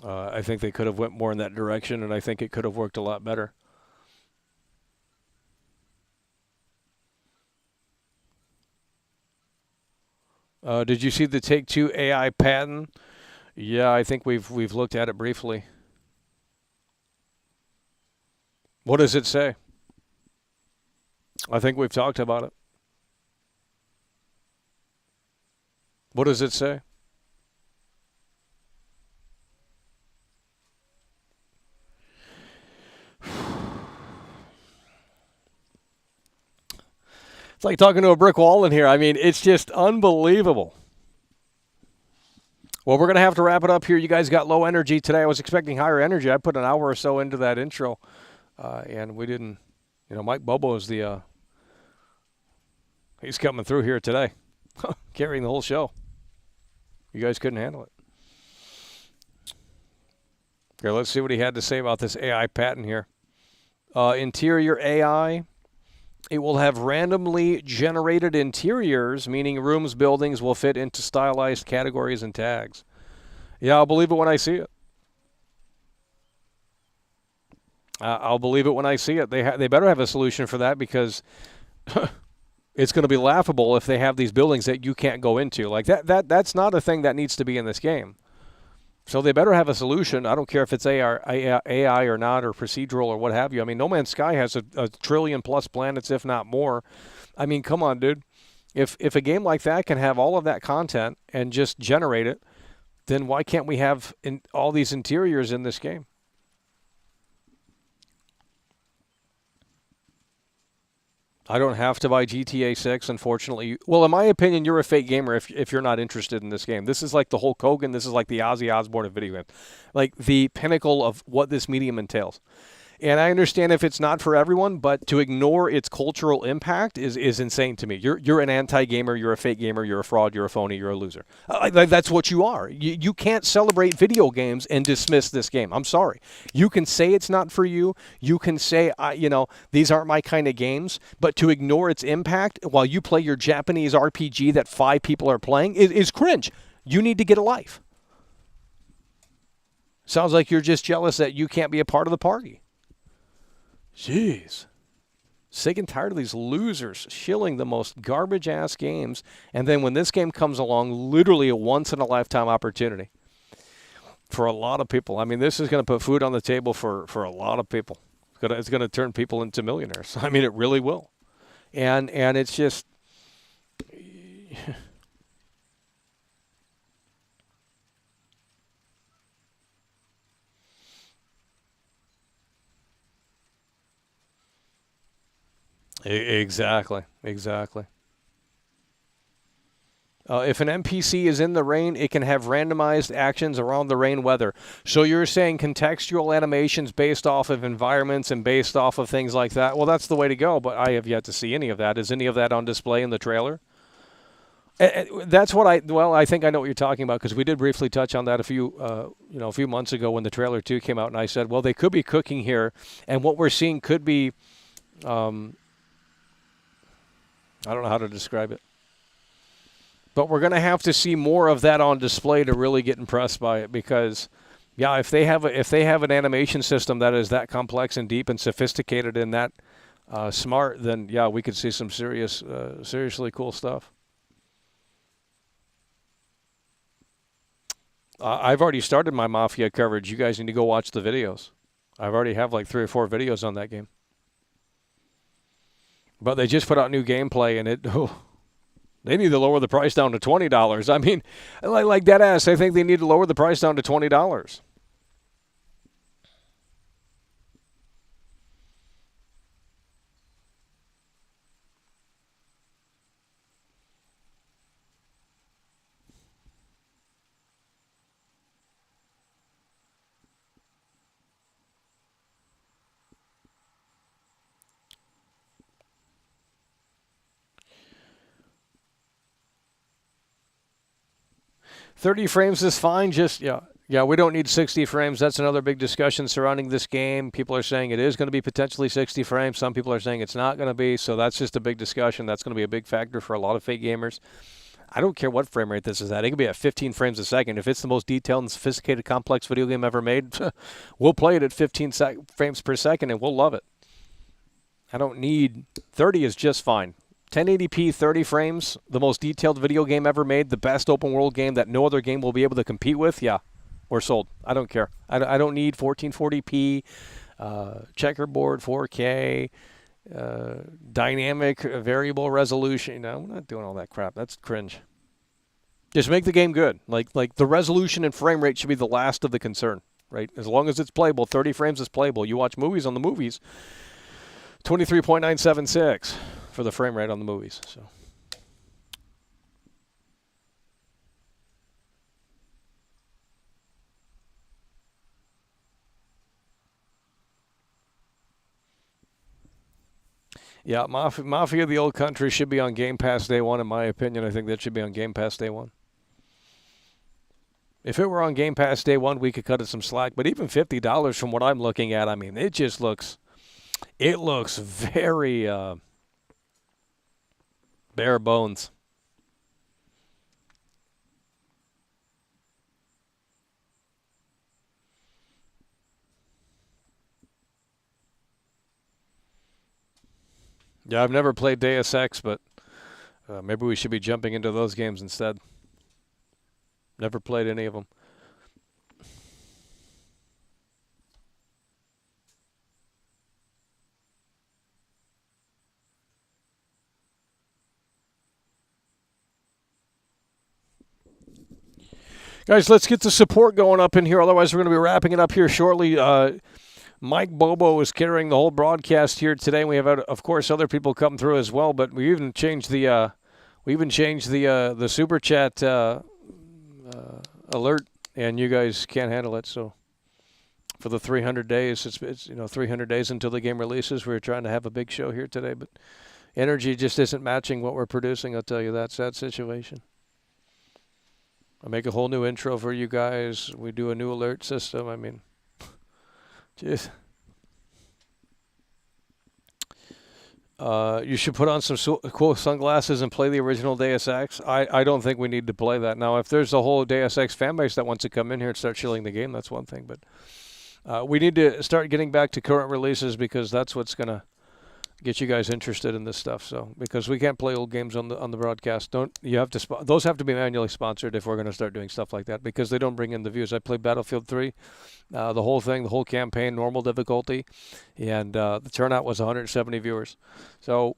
I think they could have went more in that direction, and I think it could have worked a lot better. Did you see the Take-Two AI patent? Yeah, I think we've looked at it briefly. What does it say? I think we've talked about it. What does it say? It's like talking to a brick wall in here. I mean, it's just unbelievable. Well, we're going to have to wrap it up here. You guys got low energy today. I was expecting higher energy. I put an hour or so into that intro, and we didn't. You know, Mike Bobo is he's coming through here today, carrying the whole show. You guys couldn't handle it. Okay, let's see what he had to say about this AI patent here. Interior AI. It will have randomly generated interiors, meaning rooms, buildings will fit into stylized categories and tags. Yeah, I'll believe it when I see it. I'll believe it when I see it. They better have a solution for that, because it's going to be laughable if they have these buildings that you can't go into. Like that's not a thing that needs to be in this game. So they better have a solution. I don't care if it's AI or not, or procedural or what have you. I mean, No Man's Sky has a trillion plus planets, if not more. I mean, come on, dude. If a game like that can have all of that content and just generate it, then why can't we have all these interiors in this game? I don't have to buy GTA 6, unfortunately. Well, in my opinion, you're a fake gamer if you're not interested in this game. This is like the Hulk Hogan. This is like the Ozzy Osbourne of video games. Like the pinnacle of what this medium entails. And I understand if it's not for everyone, but to ignore its cultural impact is insane to me. You're an anti-gamer, you're a fake gamer, you're a fraud, you're a phony, you're a loser. That's what you are. You can't celebrate video games and dismiss this game. I'm sorry. You can say it's not for you. You can say, these aren't my kind of games. But to ignore its impact while you play your Japanese RPG that 5 people are playing is cringe. You need to get a life. Sounds like you're just jealous that you can't be a part of the party. Jeez. Sick and tired of these losers shilling the most garbage-ass games, and then when this game comes along, literally a once-in-a-lifetime opportunity for a lot of people. I mean, this is going to put food on the table for a lot of people. It's going to turn people into millionaires. I mean, it really will. And it's just... Exactly. If an NPC is in the rain, it can have randomized actions around the rain weather. So you're saying contextual animations based off of environments and based off of things like that? Well, that's the way to go, but I have yet to see any of that. Is any of that on display in the trailer? That's what I think I know what you're talking about, because we did briefly touch on that a few months ago when the trailer 2 came out, and I said, well, they could be cooking here, and what we're seeing could be... I don't know how to describe it. But we're going to have to see more of that on display to really get impressed by it, because, yeah, if they have an animation system that is that complex and deep and sophisticated and that smart, then, yeah, we could see some seriously cool stuff. I've already started my Mafia coverage. You guys need to go watch the videos. I already have like 3 or 4 videos on that game. But they just put out new gameplay, and they need to lower the price down to $20. I mean, like that ass, I think they need to lower the price down to $20. 30 frames is fine. Yeah, we don't need 60 frames. That's another big discussion surrounding this game. People are saying it is going to be potentially 60 frames. Some people are saying it's not going to be. So that's just a big discussion. That's going to be a big factor for a lot of fake gamers. I don't care what frame rate this is at. It could be at 15 frames a second. If it's the most detailed and sophisticated, complex video game ever made, we'll play it at 15 frames per second, and we'll love it. I don't need 30 is just fine. 1080p, 30 frames, the most detailed video game ever made, the best open world game that no other game will be able to compete with, yeah, we're sold. I don't care. I don't need 1440p, checkerboard, 4K, dynamic variable resolution. No, I'm not doing all that crap. That's cringe. Just make the game good. Like the resolution and frame rate should be the last of the concern, right? As long as it's playable, 30 frames is playable. You watch movies on the movies, 23.976. for the frame rate on the movies. So. Yeah, Mafia the Old Country should be on Game Pass day one, in my opinion. I think that should be on Game Pass day one. If it were on Game Pass day one, we could cut it some slack. But even $50 from what I'm looking at, I mean, it just looks, very bare bones. Yeah, I've never played Deus Ex, but maybe we should be jumping into those games instead. Never played any of them. Guys, let's get the support going up in here. Otherwise, we're going to be wrapping it up here shortly. Mike Bobo is carrying the whole broadcast here today. We have, of course, other people come through as well. But we even changed the super chat alert, and you guys can't handle it. So for the 300 days, it's 300 days until the game releases. We're trying to have a big show here today, but energy just isn't matching what we're producing. I'll tell you that sad situation. I make a whole new intro for you guys. We do a new alert system. I mean, jeez. You should put on some cool sunglasses and play the original Deus Ex. I don't think we need to play that. Now, if there's a whole Deus Ex fan base that wants to come in here and start shilling the game, that's one thing. But we need to start getting back to current releases because that's what's going to get you guys interested in this stuff. So because we can't play old games on the broadcast, those have to be manually sponsored if we're going to start doing stuff like that because they don't bring in the views. I played Battlefield 3, the whole thing, the whole campaign, normal difficulty, and the turnout was 170 viewers. So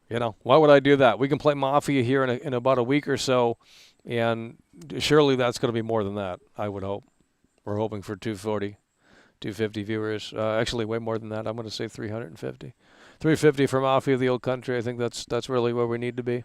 why would I do that? We can play Mafia here in about a week or so, and surely that's going to be more than that. I would hope. We're hoping for 240. 250 viewers. Actually, way more than that. I'm going to say 350. 350 for Mafia the Old Country. I think that's really where we need to be.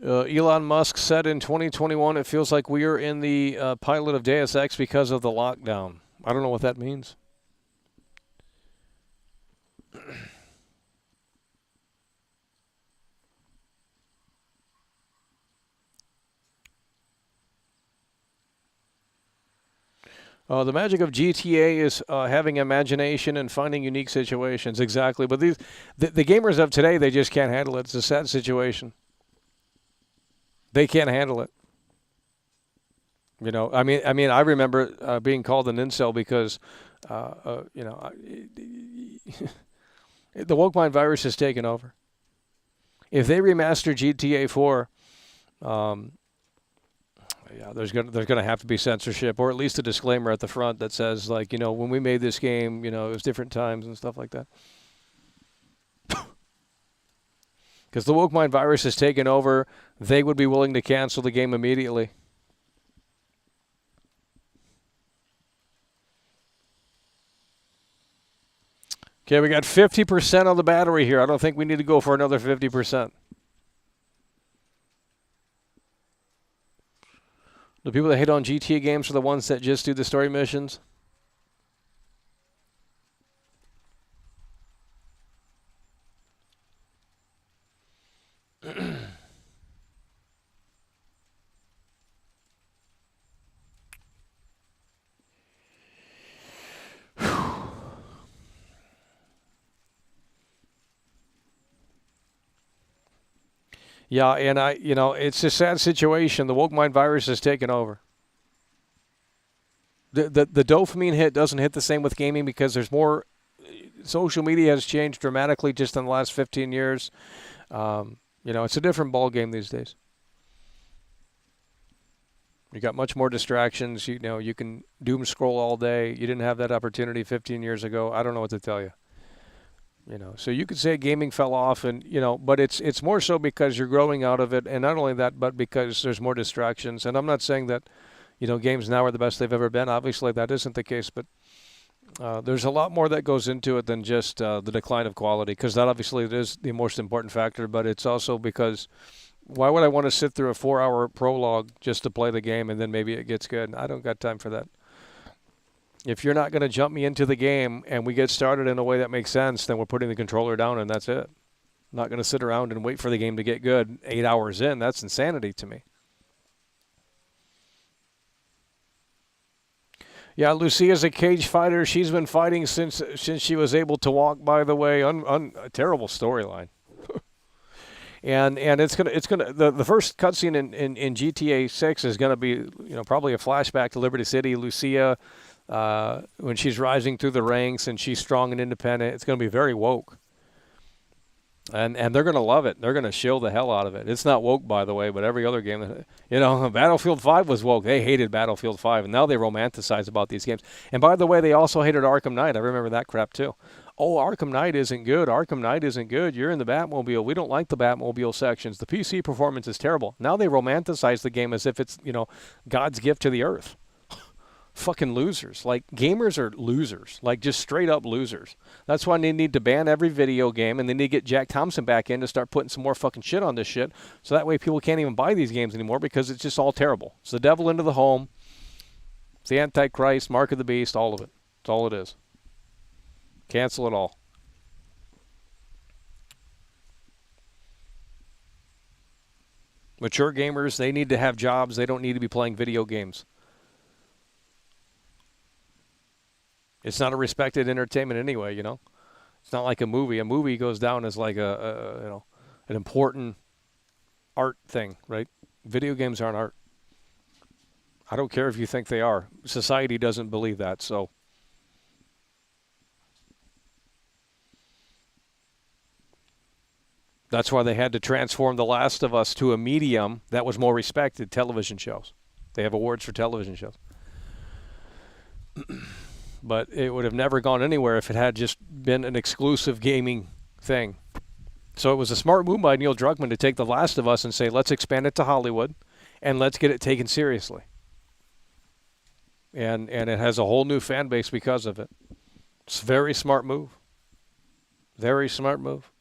Elon Musk said in 2021, it feels like we are in the pilot of Deus Ex because of the lockdown. I don't know what that means. The magic of GTA is having imagination and finding unique situations. Exactly. But the gamers of today, they just can't handle it. It's a sad situation. They can't handle it. I mean, I remember being called an incel because, the woke mind virus has taken over. If they remaster GTA 4, there's gonna have to be censorship, or at least a disclaimer at the front that says, like, when we made this game, it was different times and stuff like that. Because the woke mind virus has taken over, they would be willing to cancel the game immediately. Okay, we got 50% on the battery here. I don't think we need to go for another 50%. The people that hate on GTA games are the ones that just do the story missions. Yeah, and it's a sad situation. The woke mind virus has taken over. The dopamine hit doesn't hit the same with gaming because there's more. Social media has changed dramatically just in the last 15 years. It's a different ball game these days. You got much more distractions. You can doom scroll all day. You didn't have that opportunity 15 years ago. I don't know what to tell you. You know, so you could say gaming fell off, and but it's more so because you're growing out of it, and not only that, but because there's more distractions. And I'm not saying that, games now are the best they've ever been. Obviously, that isn't the case, but there's a lot more that goes into it than just the decline of quality, because that obviously is the most important factor. But it's also because why would I want to sit through a 4-hour prologue just to play the game and then maybe it gets good? I don't got time for that. If you're not going to jump me into the game and we get started in a way that makes sense, then we're putting the controller down and that's it. I'm not going to sit around and wait for the game to get good 8 hours in. That's insanity to me. Yeah, Lucia's a cage fighter. She's been fighting since she was able to walk, by the way. A terrible storyline. And it's gonna the first cutscene in GTA 6 is gonna be probably a flashback to Liberty City. Lucia, when she's rising through the ranks and she's strong and independent, it's gonna be very woke. And they're gonna love it. They're gonna shill the hell out of it. It's not woke, by the way, but every other game, Battlefield 5 was woke. They hated Battlefield 5, and now they romanticize about these games. And by the way, they also hated Arkham Knight. I remember that crap too. Oh, Arkham Knight isn't good. Arkham Knight isn't good. You're in the Batmobile. We don't like the Batmobile sections. The PC performance is terrible. Now they romanticize the game as if it's, God's gift to the earth. Fucking losers. Like, gamers are losers. Like, just straight up losers. That's why they need to ban every video game, and they need to get Jack Thompson back in to start putting some more fucking shit on this shit, so that way people can't even buy these games anymore because it's just all terrible. It's the devil into the home. It's the Antichrist, Mark of the Beast, all of it. That's all it is. Cancel it all. Mature gamers, they need to have jobs. They don't need to be playing video games. It's not a respected entertainment anyway, It's not like a movie. A movie goes down as like an important art thing, right? Video games aren't art. I don't care if you think they are. Society doesn't believe that, so. That's why they had to transform The Last of Us to a medium that was more respected, television shows. They have awards for television shows. But it would have never gone anywhere if it had just been an exclusive gaming thing. So it was a smart move by Neil Druckmann to take The Last of Us and say, let's expand it to Hollywood and let's get it taken seriously. And it has a whole new fan base because of it. It's a very smart move. Very smart move.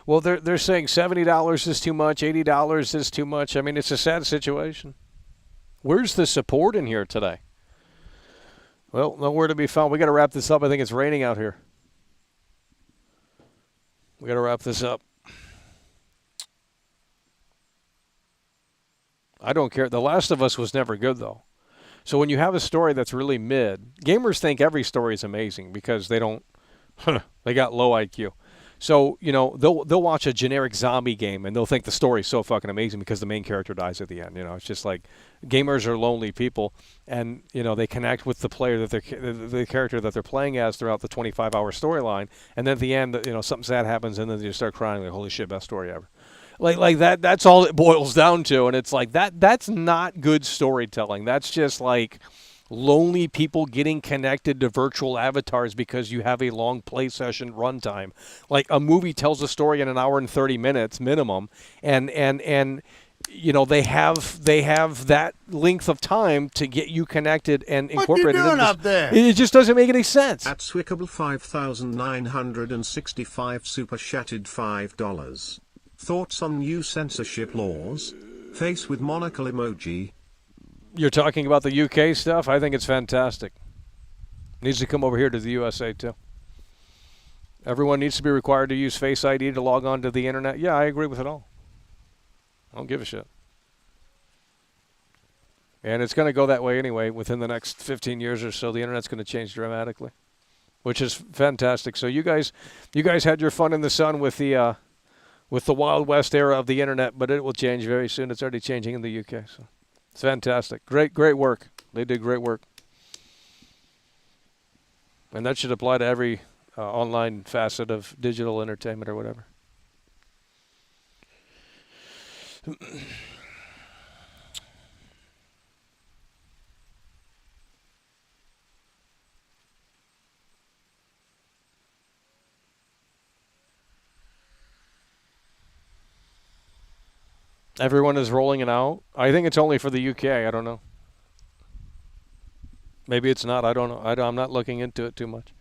Well, they're saying $70 is too much, $80 is too much. I mean, it's a sad situation. Where's the support in here today? Well, nowhere to be found. We got to wrap this up. I think it's raining out here. We got to wrap this up. I don't care. The Last of Us was never good, though. So when you have a story that's really mid, gamers think every story is amazing because they don't, they got low IQ. So, they'll watch a generic zombie game and they'll think the story's so fucking amazing because the main character dies at the end. It's just like gamers are lonely people, and they connect with the player the character that they're playing as throughout the 25-hour storyline, and then at the end, something sad happens and then they start crying like, holy shit, best story ever. Like that's all it boils down to, and it's like that's not good storytelling. That's just like lonely people getting connected to virtual avatars because you have a long play session runtime. Like a movie tells a story in an hour and 30 minutes minimum, and they have that length of time to get you connected and incorporated. What you doing up there? It just doesn't make any sense. At Swickable 5965 super chatted $5. Thoughts on new censorship laws? Face with monocle emoji. You're talking about the UK stuff? I think it's fantastic. Needs to come over here to the USA too. Everyone needs to be required to use Face ID to log on to the internet. Yeah, I agree with it all. I don't give a shit. And it's going to go that way anyway. Within the next 15 years or so, the internet's going to change dramatically, which is fantastic. So you guys had your fun in the sun with the Wild West era of the internet, but it will change very soon. It's already changing in the UK. So. It's fantastic. Great work. They did great work. And that should apply to every online facet of digital entertainment or whatever. Everyone is rolling it out. I think it's only for the UK. I don't know. Maybe it's not. I don't know. I'm not looking into it too much.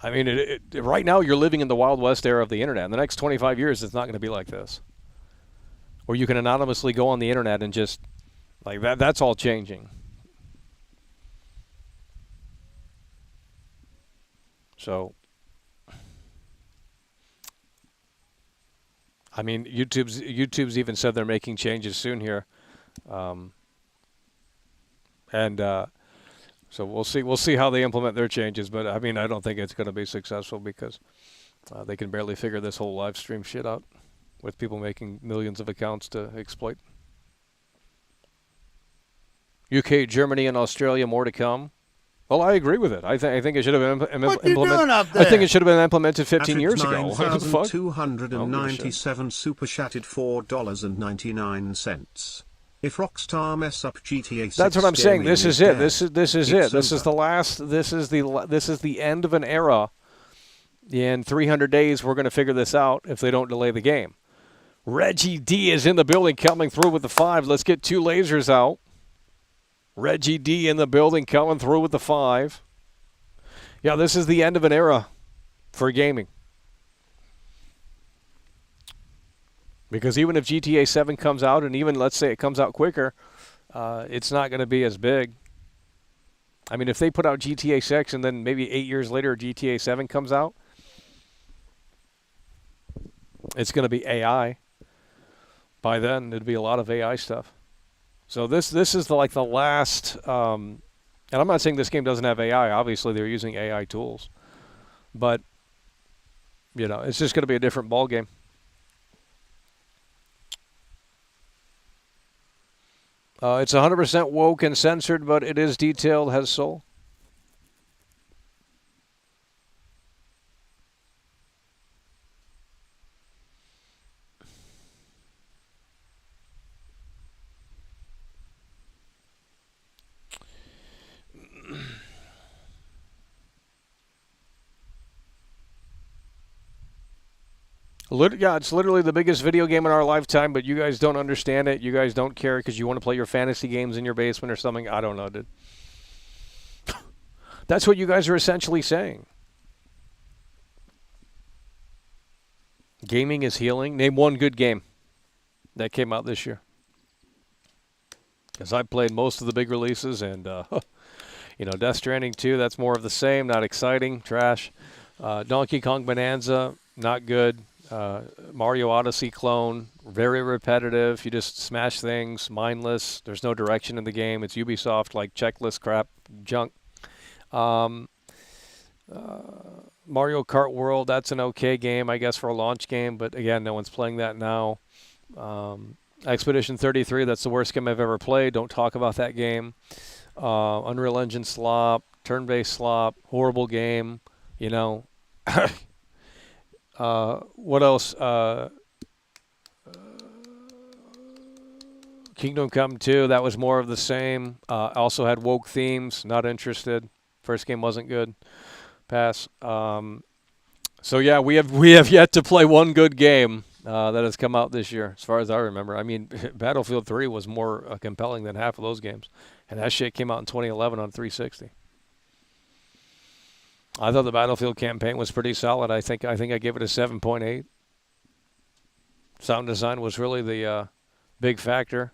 I mean, right now you're living in the Wild West era of the internet. In the next 25 years, it's not going to be like this. Where you can anonymously go on the internet and just, like, that's all changing. So, I mean, YouTube's even said they're making changes soon here. So we'll see how they implement their changes, but I mean, I don't think it's going to be successful because they can barely figure this whole live stream shit out with people making millions of accounts to exploit. UK, Germany, and Australia, more to come. Well, I agree with it. I think it should have been implemented. I think it should have been implemented 15 years ago. 9,297 super chatted $4.99. If Rockstar mess up GTA 6, that's what I'm saying. This is it. This is it. This is the over. last. This is the end of an era. In 300 days, we're going to figure this out if they don't delay the game. Reggie D is in the building, coming through with the 5. Let's get 2 lasers out. Reggie D in the building, coming through with the 5. Yeah, this is the end of an era for gaming. Because even if GTA 7 comes out, and even let's say it comes out quicker, it's not going to be as big. I mean, if they put out GTA 6 and then maybe 8 years later GTA 7 comes out, it's going to be AI. By then, it'd be a lot of AI stuff. So this is the last, and I'm not saying this game doesn't have AI. Obviously, they're using AI tools. But, you know, it's just going to be a different ball game. It's 100% woke and censored, but it is detailed, has soul. Yeah, it's literally the biggest video game in our lifetime, but you guys don't understand it. You guys don't care because you want to play your fantasy games in your basement or something. I don't know, dude. That's what you guys are essentially saying. Gaming is healing. Name one good game that came out this year. Because I played most of the big releases, and, you know, Death Stranding 2, that's more of the same, not exciting, trash. Donkey Kong Bonanza, not good. Mario Odyssey clone, very repetitive. You just smash things, mindless. There's no direction in the game. It's Ubisoft, like checklist crap, junk. Mario Kart World, that's an okay game, I guess, for a launch game. But again, no one's playing that now. Expedition 33, that's the worst game I've ever played. Don't talk about that game. Unreal Engine slop, turn-based slop, horrible game. You know. What else? Kingdom Come 2, that was more of the same. Also had woke themes, not interested. First game wasn't good. Pass. So yeah, we have yet to play one good game that has come out this year, as far as I remember. I mean, Battlefield 3 was more compelling than half of those games, and that shit came out in 2011 on 360. I thought the Battlefield campaign was pretty solid. I think I gave it a 7.8. Sound design was really the big factor.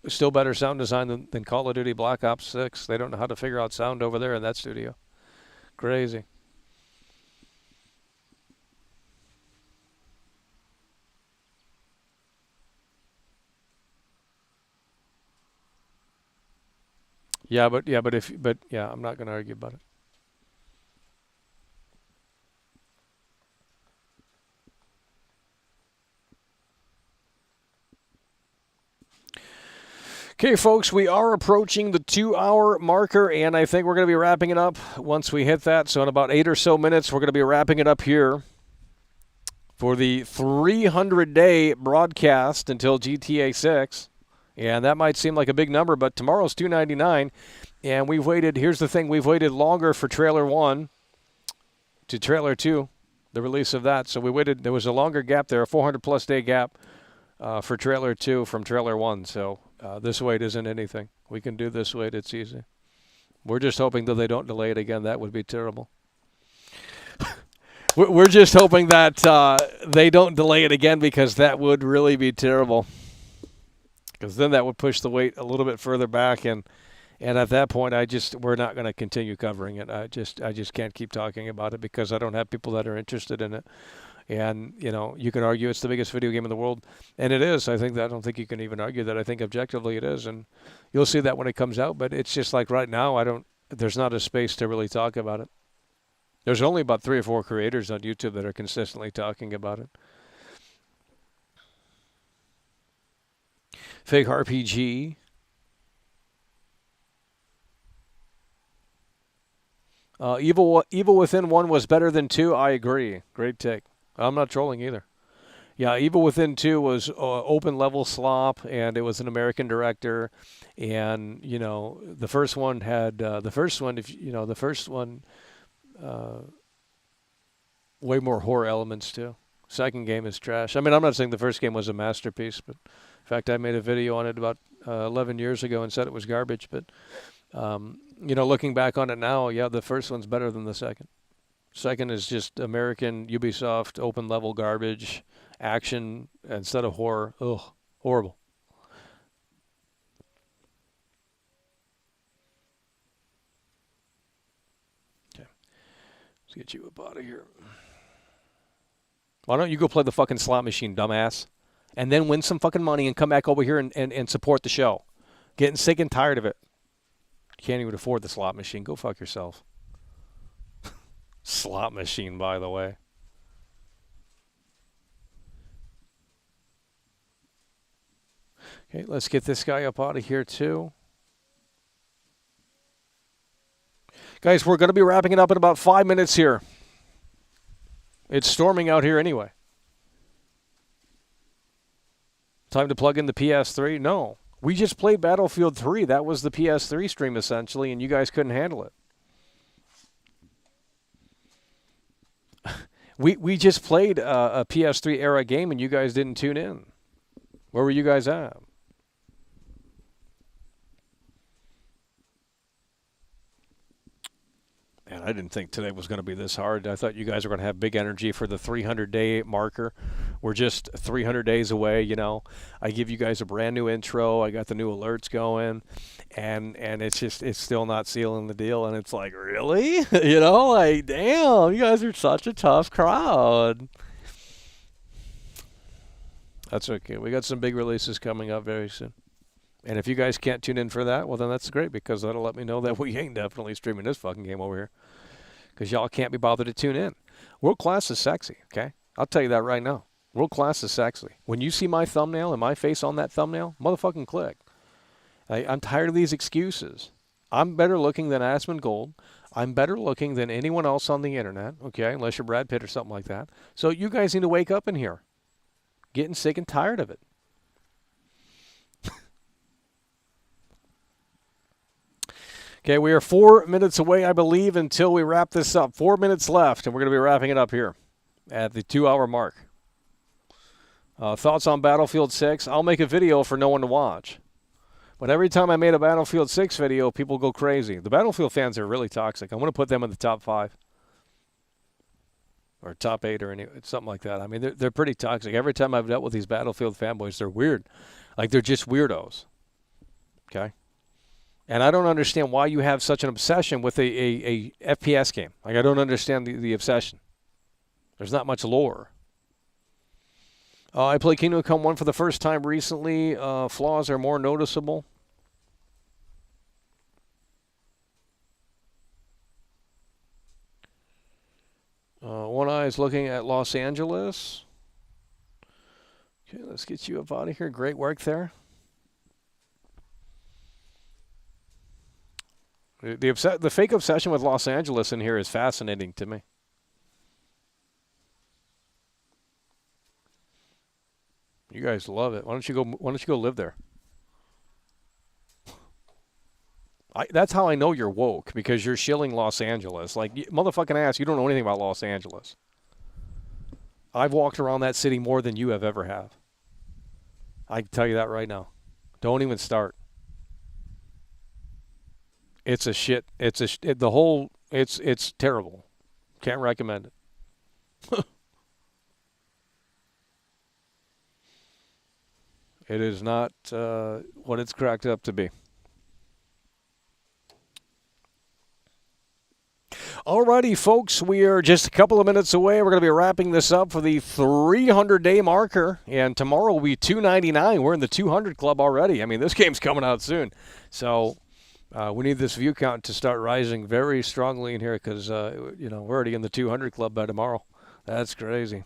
Still better sound design than Call of Duty Black Ops 6. They don't know how to figure out sound over there in that studio. Crazy. Yeah, but I'm not going to argue about it. Okay, folks, we are approaching the 2-hour marker, and I think we're going to be wrapping it up once we hit that. So in about 8 or so minutes, we're going to be wrapping it up here. for the 300-day broadcast until GTA 6. And that might seem like a big number, but tomorrow's $2.99. And we've waited, here's the thing, we've waited longer for Trailer 1 to Trailer 2, the release of that. So we waited, there was a longer gap there, a 400-plus day gap for Trailer 2 from Trailer 1. So this wait isn't anything. We can do this wait, it's easy. We're just hoping that they don't delay it again. That would be terrible. We're just hoping that they don't delay it again, because that would really be terrible. Because then that would push the wait a little bit further back, and at that point, we're not going to continue covering it. I just can't keep talking about it, because I don't have people that are interested in it. And you can argue it's the biggest video game in the world, and it is. I don't think you can even argue that. I think objectively it is, and you'll see that when it comes out. But it's just like right now, there's not a space to really talk about it. There's only about 3 or 4 creators on YouTube that are consistently talking about it. Fake RPG. Evil Within 1 was better than 2. I agree. Great take. I'm not trolling either. Yeah, Evil Within 2 was open level slop, and it was an American director, and the first one had way more horror elements too. Second game is trash. I mean, I'm not saying the first game was a masterpiece, but in fact, I made a video on it about 11 years ago and said it was garbage. But looking back on it now, yeah, the first one's better than the second. Second is just American Ubisoft open level garbage, action instead of horror. Ugh, horrible. Okay, let's get you up out of here. Why don't you go play the fucking slot machine, dumbass? And then win some fucking money and come back over here and support the show. Getting sick and tired of it. Can't even afford the slot machine. Go fuck yourself. Slot machine, by the way. Okay, let's get this guy up out of here too. Guys, we're going to be wrapping it up in about 5 minutes here. It's storming out here anyway. Time to plug in the PS3? No. We just played Battlefield 3. That was the PS3 stream, essentially, and you guys couldn't handle it. We just played a PS3 era game, and you guys didn't tune in. Where were you guys at? Man, I didn't think today was going to be this hard. I thought you guys were going to have big energy for the 300-day marker. We're just 300 days away, I give you guys a brand new intro. I got the new alerts going, and it's still not sealing the deal. And it's like, really? Like, damn, you guys are such a tough crowd. That's okay. We got some big releases coming up very soon. And if you guys can't tune in for that, well, then that's great, because that'll let me know that we ain't definitely streaming this fucking game over here, because y'all can't be bothered to tune in. World class is sexy, okay? I'll tell you that right now. World class is sexy. When you see my thumbnail and my face on that thumbnail, motherfucking click. I'm tired of these excuses. I'm better looking than Asmongold. I'm better looking than anyone else on the internet, okay, unless you're Brad Pitt or something like that. So you guys need to wake up in here. Getting sick and tired of it. Okay, we are 4 minutes away, I believe, until we wrap this up. 4 minutes left, and we're going to be wrapping it up here at the 2-hour mark. Thoughts on Battlefield 6? I'll make a video for no one to watch. But every time I made a Battlefield 6 video, people go crazy. The Battlefield fans are really toxic. I want to put them in the top 5. Or top 8 or something like that. I mean, they're pretty toxic. Every time I've dealt with these Battlefield fanboys, they're weird. Like, they're just weirdos. Okay? And I don't understand why you have such an obsession with a FPS game. Like, I don't understand the obsession. There's not much lore. I played Kingdom Come 1 for the first time recently. Flaws are more noticeable. One Eye is looking at Los Angeles. Okay, let's get you up out of here. Great work there. The fake obsession with Los Angeles in here is fascinating to me. You guys love it. Why don't you go live there? That's how I know you're woke, because you're shilling Los Angeles. Like, motherfucking ass, you don't know anything about Los Angeles. I've walked around that city more than you have ever have. I can tell you that right now. Don't even start. It's a shit. It's terrible. Can't recommend it. It is not what it's cracked up to be. Alrighty, folks, we are just a couple of minutes away. We're going to be wrapping this up for the 300-day marker, and tomorrow will be 299. We're in the 200 club already. I mean, this game's coming out soon. So we need this view count to start rising very strongly in here because, we're already in the 200 club by tomorrow. That's crazy.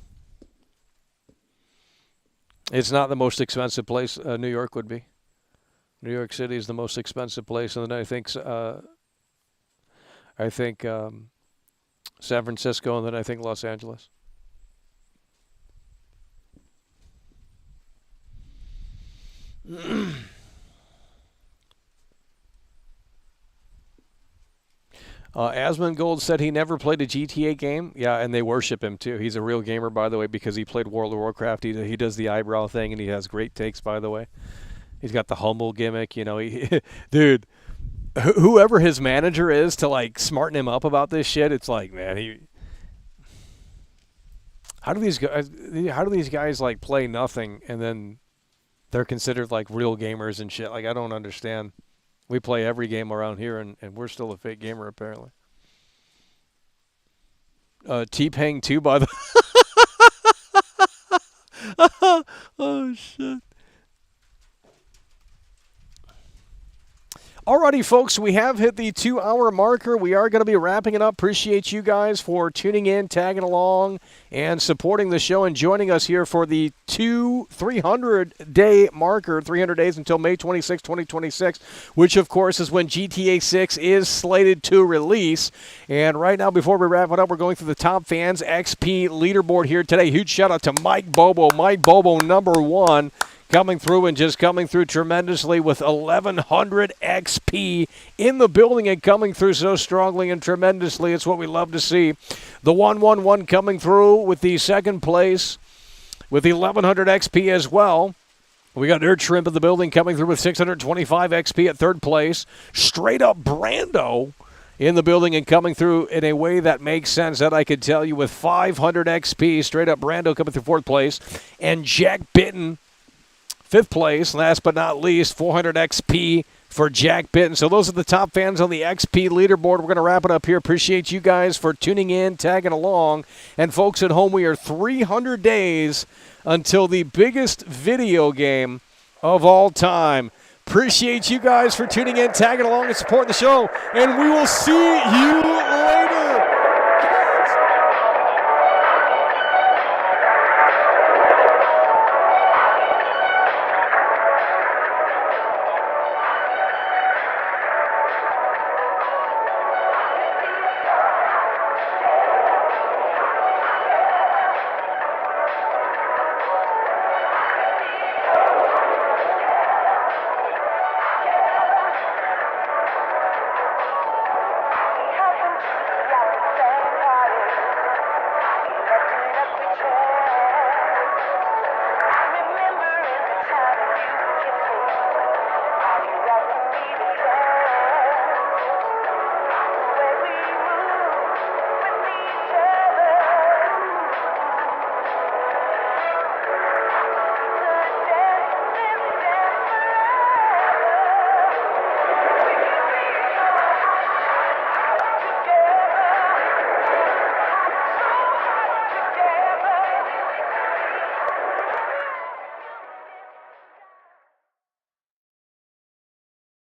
It's not the most expensive place New York would be. New York City is the most expensive place, and then I think San Francisco, and then I think Los Angeles. Asmongold said he never played a GTA game. Yeah, and they worship him too. He's a real gamer, by the way, because he played World of Warcraft. He does the eyebrow thing, and he has great takes, by the way. He's got the humble gimmick, dude. Whoever his manager is to like smarten him up about this shit, it's like, man, how do these guys like play nothing and then they're considered like real gamers and shit? Like, I don't understand. We play every game around here, and we're still a fake gamer apparently. T-Pang 2 by the oh shit. Alrighty, folks, we have hit the 2-hour marker. We are going to be wrapping it up. Appreciate you guys for tuning in, tagging along, and supporting the show and joining us here for the 300-day marker, 300 days until May 26, 2026, which, of course, is when GTA 6 is slated to release. And right now, before we wrap it up, we're going through the top fans XP leaderboard here today. Huge shout-out to Mike Bobo. Mike Bobo, number 1. Coming through tremendously with 1,100 XP in the building and coming through so strongly and tremendously. It's what we love to see. The 111 coming through with the second place with 1,100 XP as well. We got Nerd Shrimp in the building coming through with 625 XP at third place. Straight up Brando in the building and coming through in a way that makes sense, that I could tell you, with 500 XP. Straight up Brando coming through fourth place. And Jack Bitten, fifth place, last but not least, 400 XP for Jack Bitten. So those are the top fans on the XP leaderboard. We're going to wrap it up here. Appreciate you guys for tuning in, tagging along. And folks at home, we are 300 days until the biggest video game of all time. Appreciate you guys for tuning in, tagging along, and supporting the show. And we will see you later.